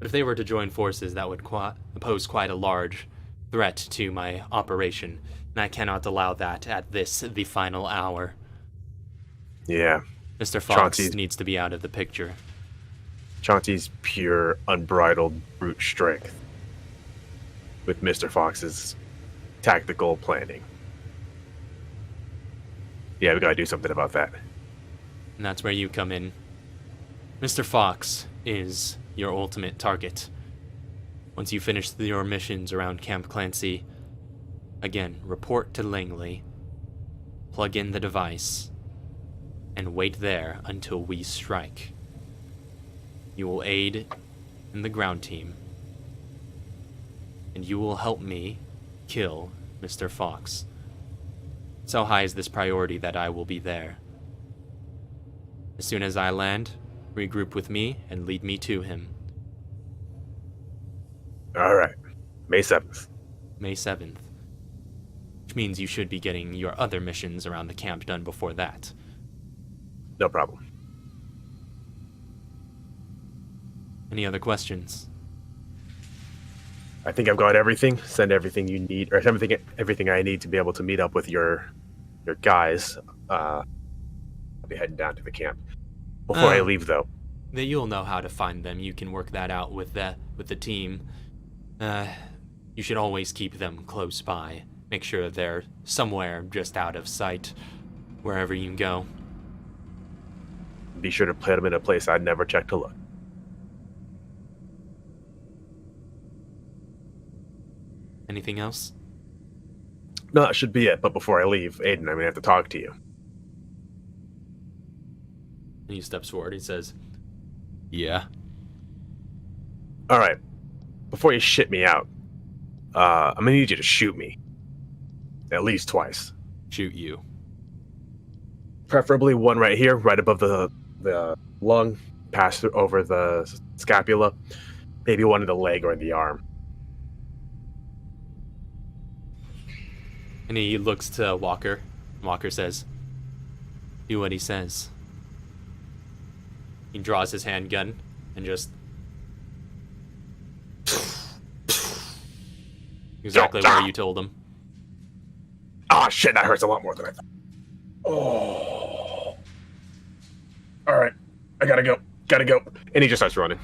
A: But if they were to join forces, that would pose quite a large threat to my operation, and I cannot allow that at the final hour.
B: Yeah.
A: Mr. Fox
B: Chauncey's
A: needs to be out of the picture.
B: Chauncey's pure, unbridled brute strength with Mr. Fox's tactical planning. Yeah, we gotta do something about that.
A: And that's where you come in. Mr. Fox is your ultimate target. Once you finish your missions around Camp Clancy, again, report to Langley, plug in the device, and wait there until we strike. You will aid in the ground team, and you will help me kill Mr. Fox. So high is this priority that I will be there. As soon as I land, regroup with me and lead me to him.
B: Alright. May 7th.
A: May 7th. Which means you should be getting your other missions around the camp done before that.
B: No problem.
A: Any other questions?
B: I think I've got everything. Send everything you need, or everything I need to be able to meet up with your guys. I'll be heading down to the camp. Before I leave, though,
A: you'll know how to find them. You can work that out with the team. You should always keep them close by. Make sure they're somewhere just out of sight, wherever you go.
B: Be sure to put them in a place I'd never check to look.
A: Anything else?
B: No, that should be it. But before I leave, Aiden, I'm gonna have to talk to you.
A: And he steps forward. He says, "Yeah."
B: All right. Before you shit me out, I'm gonna need you to shoot me. At least twice.
A: Shoot you.
B: Preferably one right here, right above the lung, pass through over the scapula. Maybe one in the leg or in the arm.
A: And he looks to Walker. Walker says, "Do what he says." He draws his handgun and just... exactly where you told him.
B: Ah, shit, that hurts a lot more than I thought. Oh. All right, I gotta go. And he just starts running.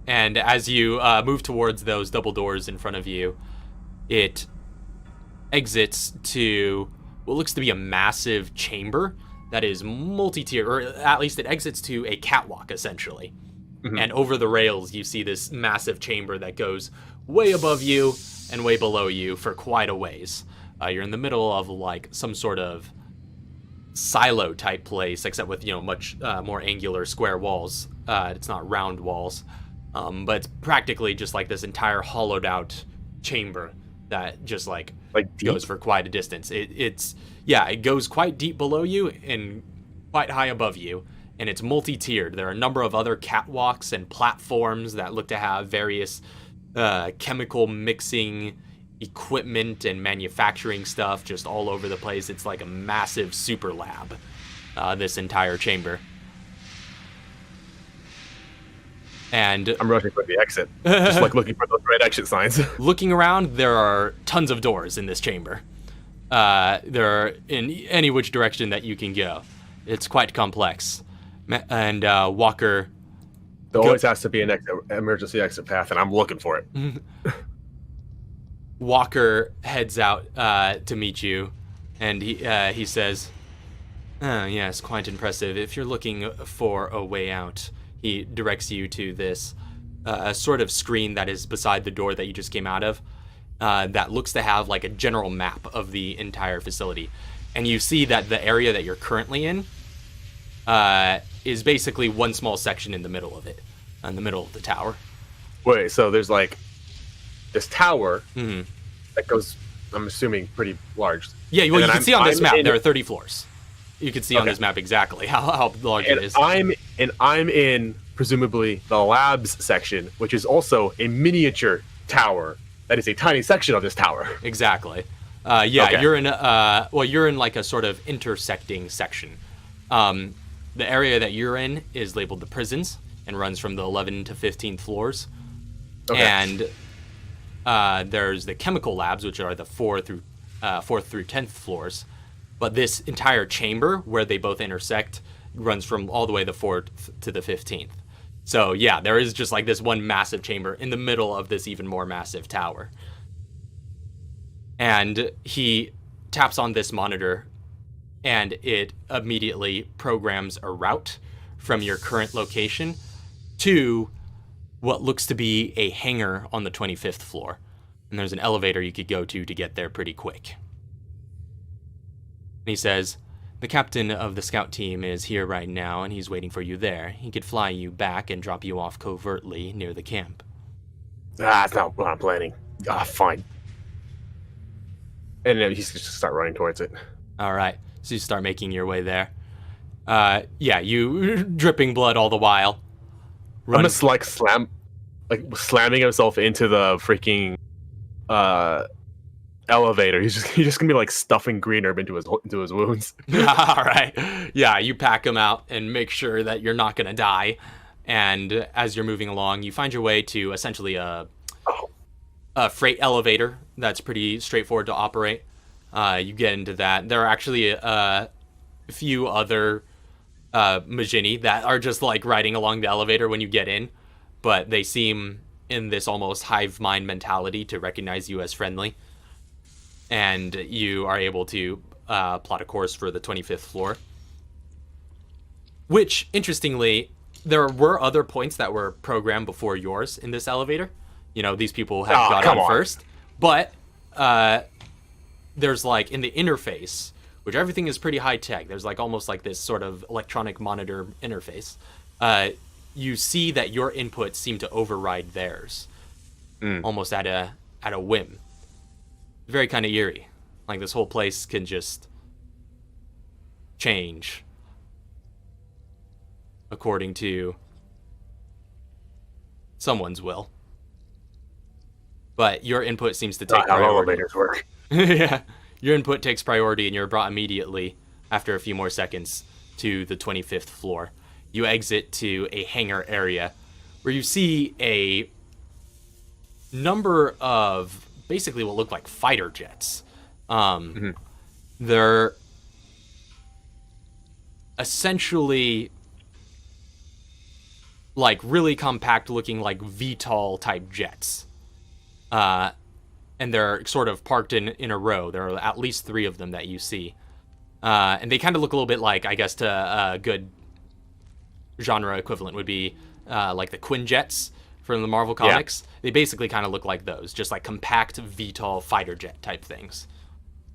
A: And as you move towards those double doors in front of you, it exits to what looks to be a massive chamber that is multi-tiered, or at least it exits to a catwalk, essentially. Mm-hmm. And over the rails, you see this massive chamber that goes way above you and way below you for quite a ways. You're in the middle of like some sort of silo type place, except with, much more angular square walls. It's not round walls. But it's practically just like this entire hollowed out chamber that just like goes for quite a distance. It goes quite deep below you and quite high above you, and it's multi-tiered. There are a number of other catwalks and platforms that look to have various chemical mixing equipment and manufacturing stuff just all over the place. It's like a massive super lab, this entire chamber. And
B: I'm rushing for the exit, just like looking for those red exit signs.
A: Looking around, there are tons of doors in this chamber. There are in any which direction that you can go. It's quite complex. And Walker...
B: There always has to be an emergency exit path, and I'm looking for it.
A: Walker heads out to meet you, and he says, "Oh, yes, quite impressive. If you're looking for a way out..." He directs you to this sort of screen that is beside the door that you just came out of, that looks to have like a general map of the entire facility. And you see that the area that you're currently in is basically one small section in the middle of it, in the middle of the tower.
B: Wait, so there's like this tower that goes, I'm assuming, pretty large.
A: Yeah, well, you can see on this map, there are 30 floors. You can see on this map exactly how large it is.
B: I'm in, presumably, the labs section, which is also a miniature tower. That is a tiny section of this tower.
A: Exactly. Okay. You're in like a sort of intersecting section. The area that you're in is labeled the prisons and runs from the 11th to 15th floors. Okay. And there's the chemical labs, which are the 4th through 10th floors. But this entire chamber, where they both intersect, runs from all the way the 4th to the 15th. So yeah, there is just like this one massive chamber in the middle of this even more massive tower. And he taps on this monitor, and it immediately programs a route from your current location to what looks to be a hangar on the 25th floor. And there's an elevator you could go to get there pretty quick. And he says, "The captain of the scout team is here right now, and he's waiting for you there. He could fly you back and drop you off covertly near the camp."
B: That's not what I'm planning. Fine. And then he's just start running towards it.
A: All right, so you start making your way there. You dripping blood all the while.
B: I'm just slamming himself into the freaking elevator. He's just gonna be like stuffing green herb into his wounds.
A: All right. Yeah, you pack him out and make sure that you're not gonna die. And as you're moving along, you find your way to essentially a freight elevator that's pretty straightforward to operate. You get into that. There are actually a few other Majini that are just like riding along the elevator when you get in, but they seem in this almost hive mind mentality to recognize you as friendly. And you are able to plot a course for the 25th floor. Which, interestingly, there were other points that were programmed before yours in this elevator. You know, these people have got on first. But there's like in the interface, which everything is pretty high tech. There's like almost like this sort of electronic monitor interface. You see that your inputs seem to override theirs, almost at a whim. Very kind of eerie. Like this whole place can just change according to someone's will. But your input seems to take priority. How
B: elevators work.
A: Yeah, your input takes priority, and you're brought immediately after a few more seconds to the 25th floor. You exit to a hangar area where you see a number of basically what look like fighter jets. They're essentially like really compact looking like VTOL type jets. And they're sort of parked in a row. There are at least 3 of them that you see. And they kind of look a little bit like, I guess to a good genre equivalent would be like the Quinjets from the Marvel comics. They basically kind of look like those, just like compact VTOL fighter jet type things.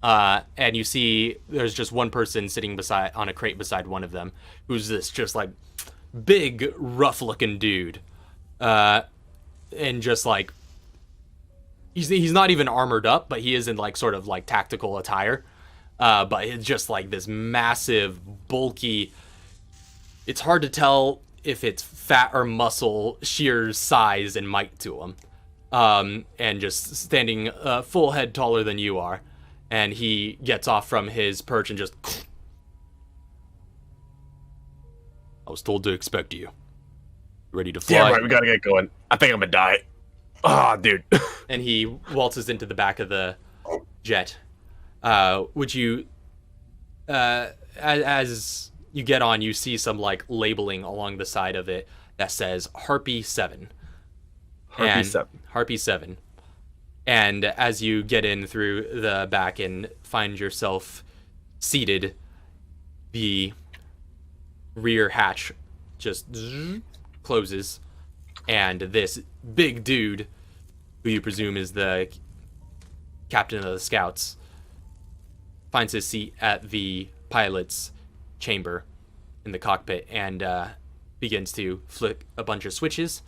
A: And you see there's just one person sitting on a crate beside one of them, who's this just like big, rough looking dude. And just like, he's not even armored up, but he is in like sort of like tactical attire. But it's just like this massive, bulky, it's hard to tell if it's fat or muscle, sheer size and might to him. And just standing full head taller than you are. And he gets off from his perch and just... I was told to expect you. Ready to fly?
B: Yeah, right, we gotta get going. I think I'm gonna die. Ah, dude.
A: And he waltzes into the back of the jet. Would you... as you get on, you see some like labeling along the side of it that says Harpy 7. Harpy 7. And as you get in through the back and find yourself seated, the rear hatch just closes, and this big dude, who you presume is the captain of the scouts, finds his seat at the pilot's chamber in the cockpit and begins to flick a bunch of switches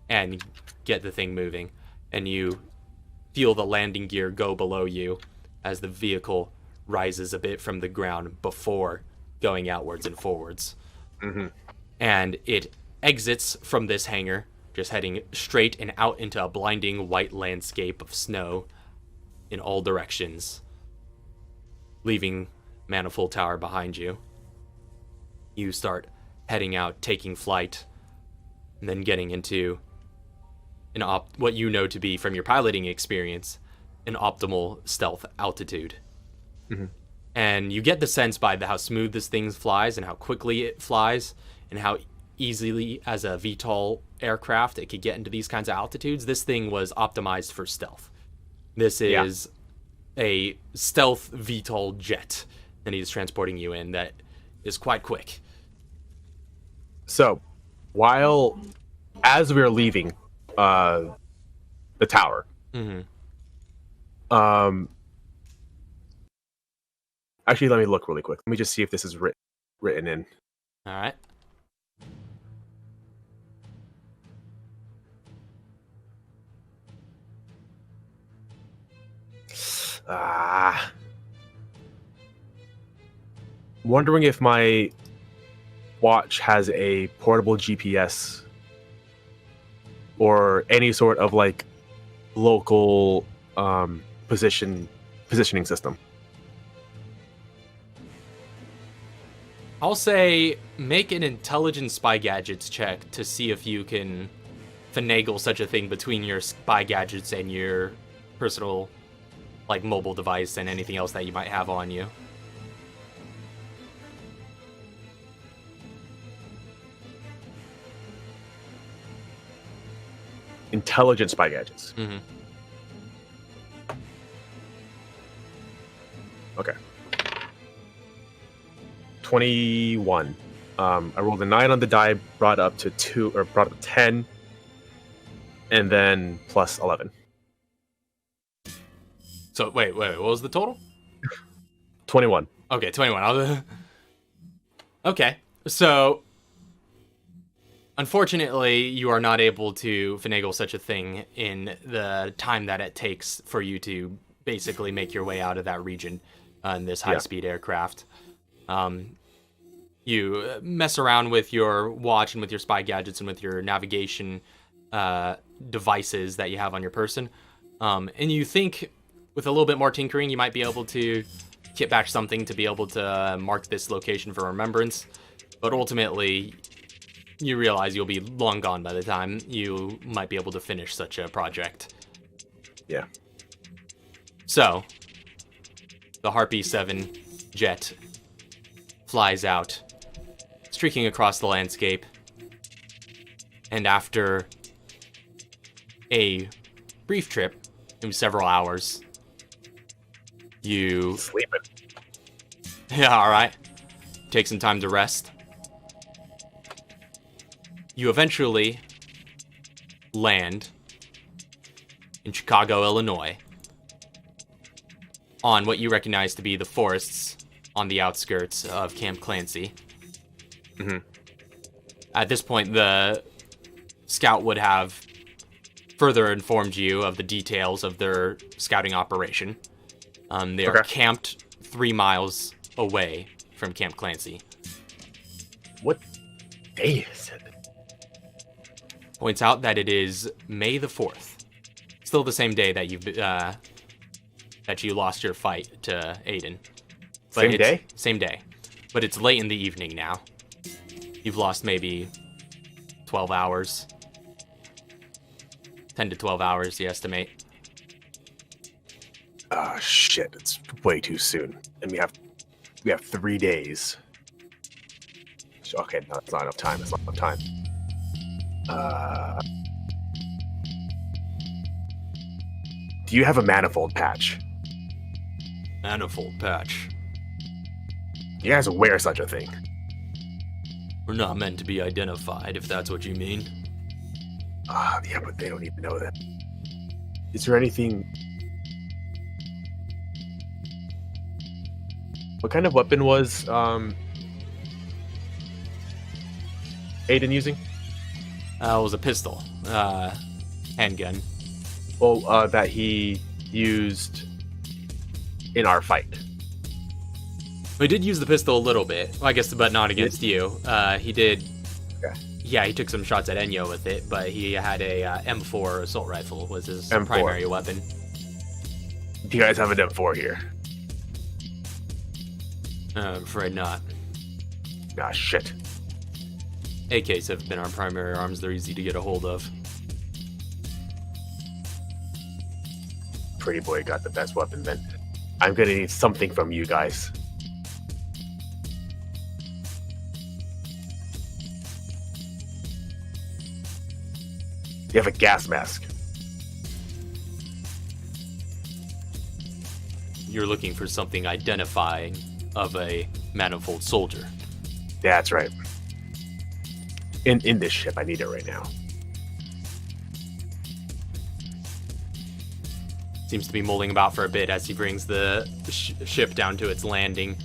A: and get the thing moving. And you feel the landing gear go below you as the vehicle rises a bit from the ground before going outwards and forwards. And it exits from this hangar, just heading straight and out into a blinding white landscape of snow in all directions, leaving Manifold Tower behind you. You start heading out, taking flight, and then getting into what you know to be, from your piloting experience, an optimal stealth altitude. And you get the sense by how smooth this thing flies and how quickly it flies and how easily, as a VTOL aircraft, it could get into these kinds of altitudes. This thing was optimized for stealth. This is a stealth VTOL jet that he's transporting you in that is quite quick.
B: So, as we are leaving the tower, actually, let me look really quick. Let me just see if this is written in.
A: All right.
B: Wondering if my watch has a portable GPS or any sort of like local position positioning system.
A: I'll say make an intelligence spy gadgets check to see if you can finagle such a thing between your spy gadgets and your personal, like, mobile device and anything else that you might have on you.
B: Intelligent spy gadgets.
A: Mm-hmm.
B: Okay. 21. I rolled a 9 on the die, brought up to 10, and then plus 11.
A: So wait, what was the total?
B: 21.
A: Okay, 21. Okay, so unfortunately, you are not able to finagle such a thing in the time that it takes for you to basically make your way out of that region in this high-speed aircraft. You mess around with your watch and with your spy gadgets and with your navigation devices that you have on your person. And you think with a little bit more tinkering, you might be able to kit back something to be able to mark this location for remembrance. But ultimately, you realize you'll be long gone by the time you might be able to finish such a project.
B: Yeah.
A: So, the Harpy 7 jet flies out, streaking across the landscape, and after a brief trip, maybe several hours, you...
B: Sleeping.
A: Yeah, alright. Take some time to rest. You eventually land in Chicago, Illinois, on what you recognize to be the forests on the outskirts of Camp Clancy.
B: Mm-hmm.
A: At this point, the scout would have further informed you of the details of their scouting operation. They are camped 3 miles away from Camp Clancy.
B: What day is it?
A: Points out that it is May the 4th. Still the same day that you lost your fight to Aiden. But
B: Same day?
A: Same day. But it's late in the evening now. You've lost maybe 12 hours. 10 to 12 hours, you estimate.
B: Ah, shit. It's way too soon. And we have 3 days. Okay, no, that's not enough time. That's not enough time. Do you have a manifold patch?
A: Manifold patch.
B: You guys wear such a thing.
A: We're not meant to be identified, if that's what you mean.
B: Yeah, but they don't even know that. Is there anything... What kind of weapon was Aiden using?
A: It was a pistol. Handgun.
B: Well, that he used in our fight.
A: We did use the pistol a little bit. Well, I guess, but not against you. He did.
B: Okay.
A: Yeah, he took some shots at Enyo with it, but he had a M4 assault rifle was his
B: M4.
A: primary weapon.
B: Do you guys have an M4 here?
A: I'm afraid not.
B: Ah, shit.
A: AKs have been our primary arms. They're easy to get a hold of.
B: Pretty boy got the best weapon then. I'm gonna need something from you guys. You have a gas mask.
A: You're looking for something identifying of a manifold soldier.
B: That's right. In this ship, I need it right now.
A: Seems to be mulling about for a bit as he brings the ship down to its landing.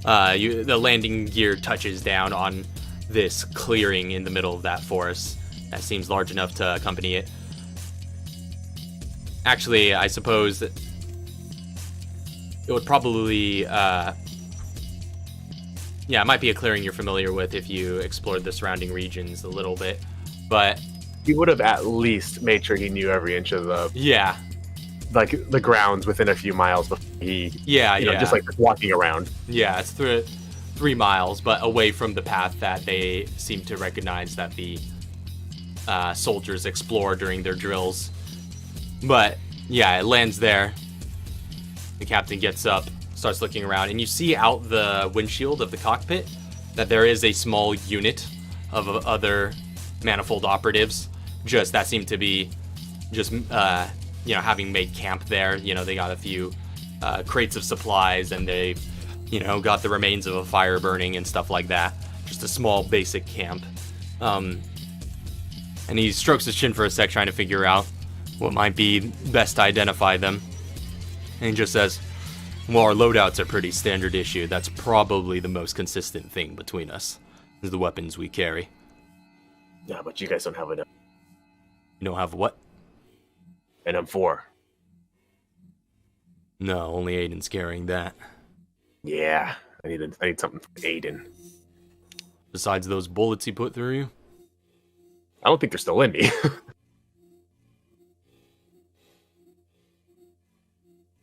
A: The landing gear touches down on this clearing in the middle of that forest that seems large enough to accompany it. Actually, I suppose that it would probably, yeah, it might be a clearing you're familiar with if you explored the surrounding regions a little bit, but...
B: He would have at least made sure he knew every inch of
A: Yeah.
B: like the grounds within a few miles before he, just like walking around.
A: Yeah, it's 3 miles, but away from the path that they seem to recognize that the soldiers explore during their drills. But yeah, it lands there. The captain gets up, starts looking around, and you see out the windshield of the cockpit that there is a small unit of other manifold operatives that seem to be having made camp there. They got a few crates of supplies, and they got the remains of a fire burning and stuff like that. Just a small basic camp. And he strokes his chin for a sec, trying to figure out what might be best to identify them. And he just says, well, our loadouts are pretty standard issue. That's probably the most consistent thing between us, is the weapons we carry.
B: Yeah, but you guys don't have enough.
A: You don't have what?
B: An M4.
A: No, only Aiden's carrying that.
B: Yeah, I need something from Aiden.
A: Besides those bullets he put through you?
B: I don't think they're still in me.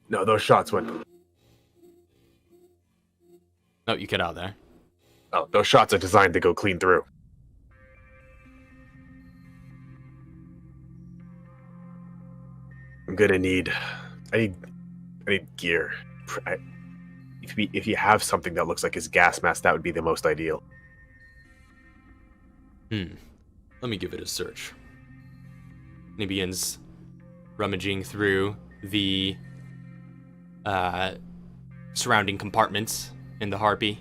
B: No, those shots went.
A: Oh, you get out of there.
B: Oh, those shots are designed to go clean through. I'm gonna need. I need gear. If you have something that looks like his gas mask, that would be the most ideal.
A: Let me give it a search. And he begins rummaging through the surrounding compartments in the Harpy.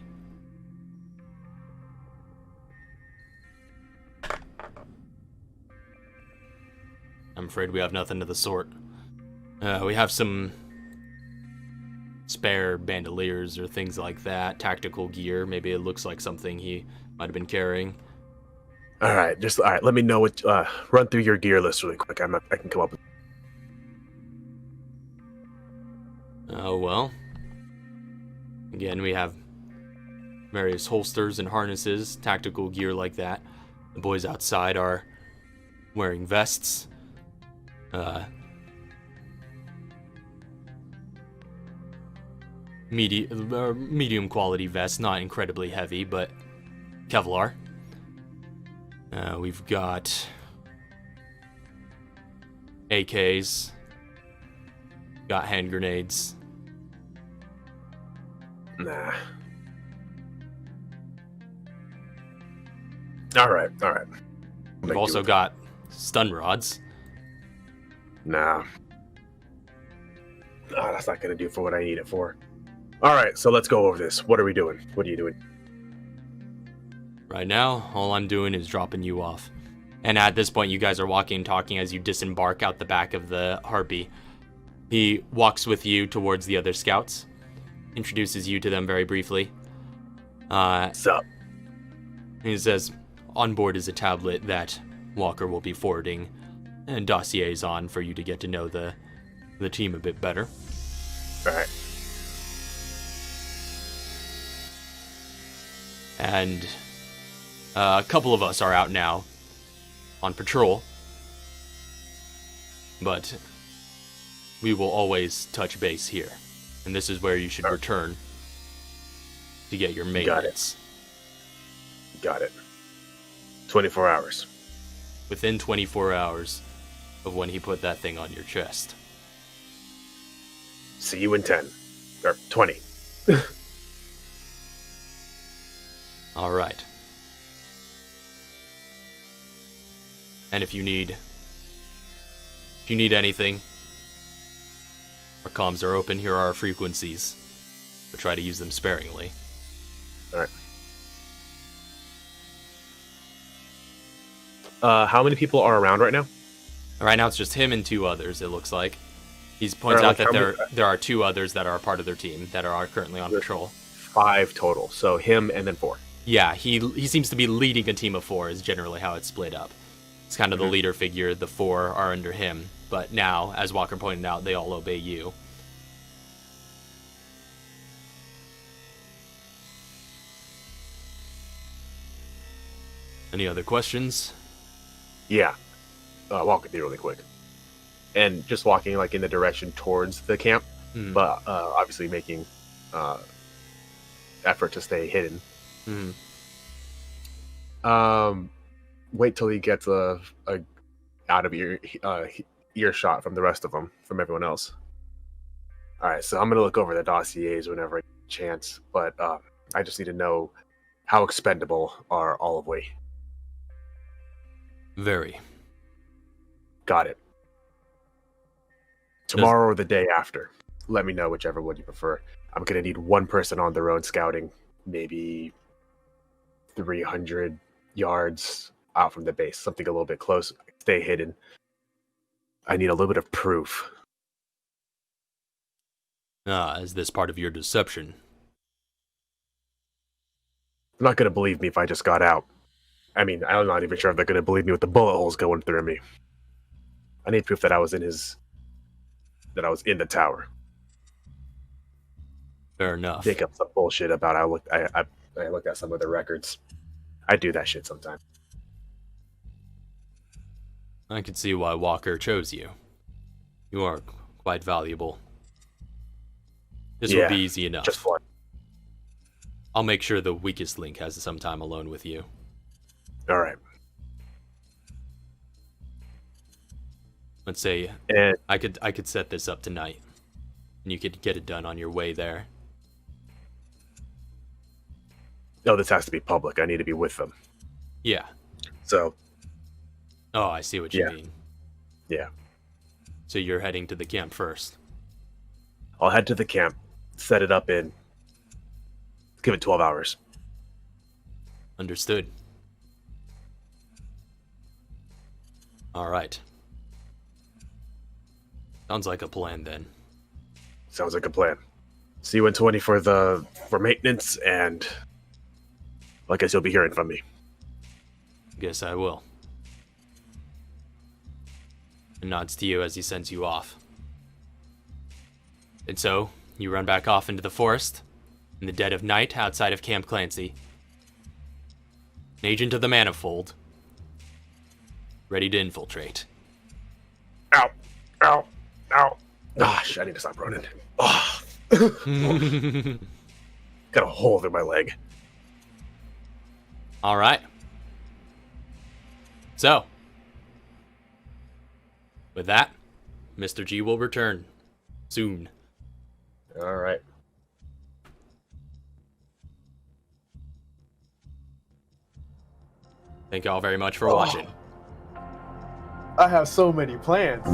A: I'm afraid we have nothing of the sort. We have some spare bandoliers or things like that, tactical gear. Maybe it looks like something he might have been carrying.
B: All right, let me know what. Run through your gear list really quick. I can come up with.
A: Oh well. Again, we have various holsters and harnesses, tactical gear like that. The boys outside are wearing vests. Medium quality vests, not incredibly heavy, but Kevlar. We've got AKs, got hand grenades.
B: Nah. All right.
A: We've also got stun rods.
B: Nah. Oh, that's not gonna do for what I need it for. All right, so let's go over this. What are we doing? What are you doing?
A: Right now, all I'm doing is dropping you off. And at this point, you guys are walking and talking as you disembark out the back of the Harpy. He walks with you towards the other scouts, introduces you to them very briefly.
B: What's up?
A: He says, on board is a tablet that Walker will be forwarding and dossiers on for you to get to know the team a bit better.
B: All right.
A: And a couple of us are out now on patrol, but we will always touch base here, and this is where you should return to get your maintenance.
B: Got it. 24 hours.
A: Within 24 hours of when he put that thing on your chest.
B: See you in 10. Or 20.
A: All right. And if you need anything, our comms are open. Here are our frequencies, but try to use them sparingly.
B: All right. How many people are around right now?
A: Right now, it's just him and 2 others. It looks like. He points out that there are 2 others that are part of their team that are currently on patrol.
B: 5 total. So him and then 4.
A: Yeah, he seems to be leading a team of 4 is generally how it's split up. It's kind of the leader figure. The 4 are under him. But now, as Walker pointed out, they all obey you. Any other questions?
B: Yeah. Walk with you really quick. and just walking like in the direction towards the camp,
A: Mm.
B: but obviously making effort to stay hidden.
A: Mm.
B: Wait till he gets a out of earshot from the rest of them, from everyone else. All right, so I'm gonna look over the dossiers whenever I get a chance, but I just need to know how expendable are all of we.
A: Very.
B: Got it. Tomorrow or the day after. Let me know whichever one you prefer. I'm gonna need one person on the road scouting, maybe 300 yards out from the base, something a little bit close. Stay hidden. I need a little bit of proof.
A: Is this part of your deception?
B: They're not gonna believe me if I just got out. I mean, I'm not even sure if they're gonna believe me with the bullet holes going through me. I need proof that I was in the tower.
A: Fair enough.
B: Make up some bullshit about I looked at some of the records. I do that shit sometimes.
A: I can see why Walker chose you. You are quite valuable. This will be easy enough.
B: Just fun.
A: I'll make sure the weakest link has some time alone with you.
B: All right.
A: Let's say
B: And
A: I could set this up tonight, and you could get it done on your way there.
B: no, this has to be public. I need to be with them.
A: Yeah.
B: So
A: Oh, I see what you mean.
B: yeah,
A: So you're heading to the camp first.
B: I'll head to the camp, set it up in. Give it 12 hours.
A: Understood. All right. Sounds like a plan then.
B: Sounds like a plan. See you in 20 for maintenance, and I guess you'll be hearing from me.
A: Guess I will. And nods to you as he sends you off. And so, you run back off into the forest, in the dead of night outside of Camp Clancy. An agent of the Manifold, ready to infiltrate.
B: Ow! Ow! Ow! Gosh, I need to stop running. Oh. Got a hole through my leg.
A: All right. So, with that, Mr. G will return soon.
B: All right.
A: Thank you all very much for watching.
C: I have so many plans.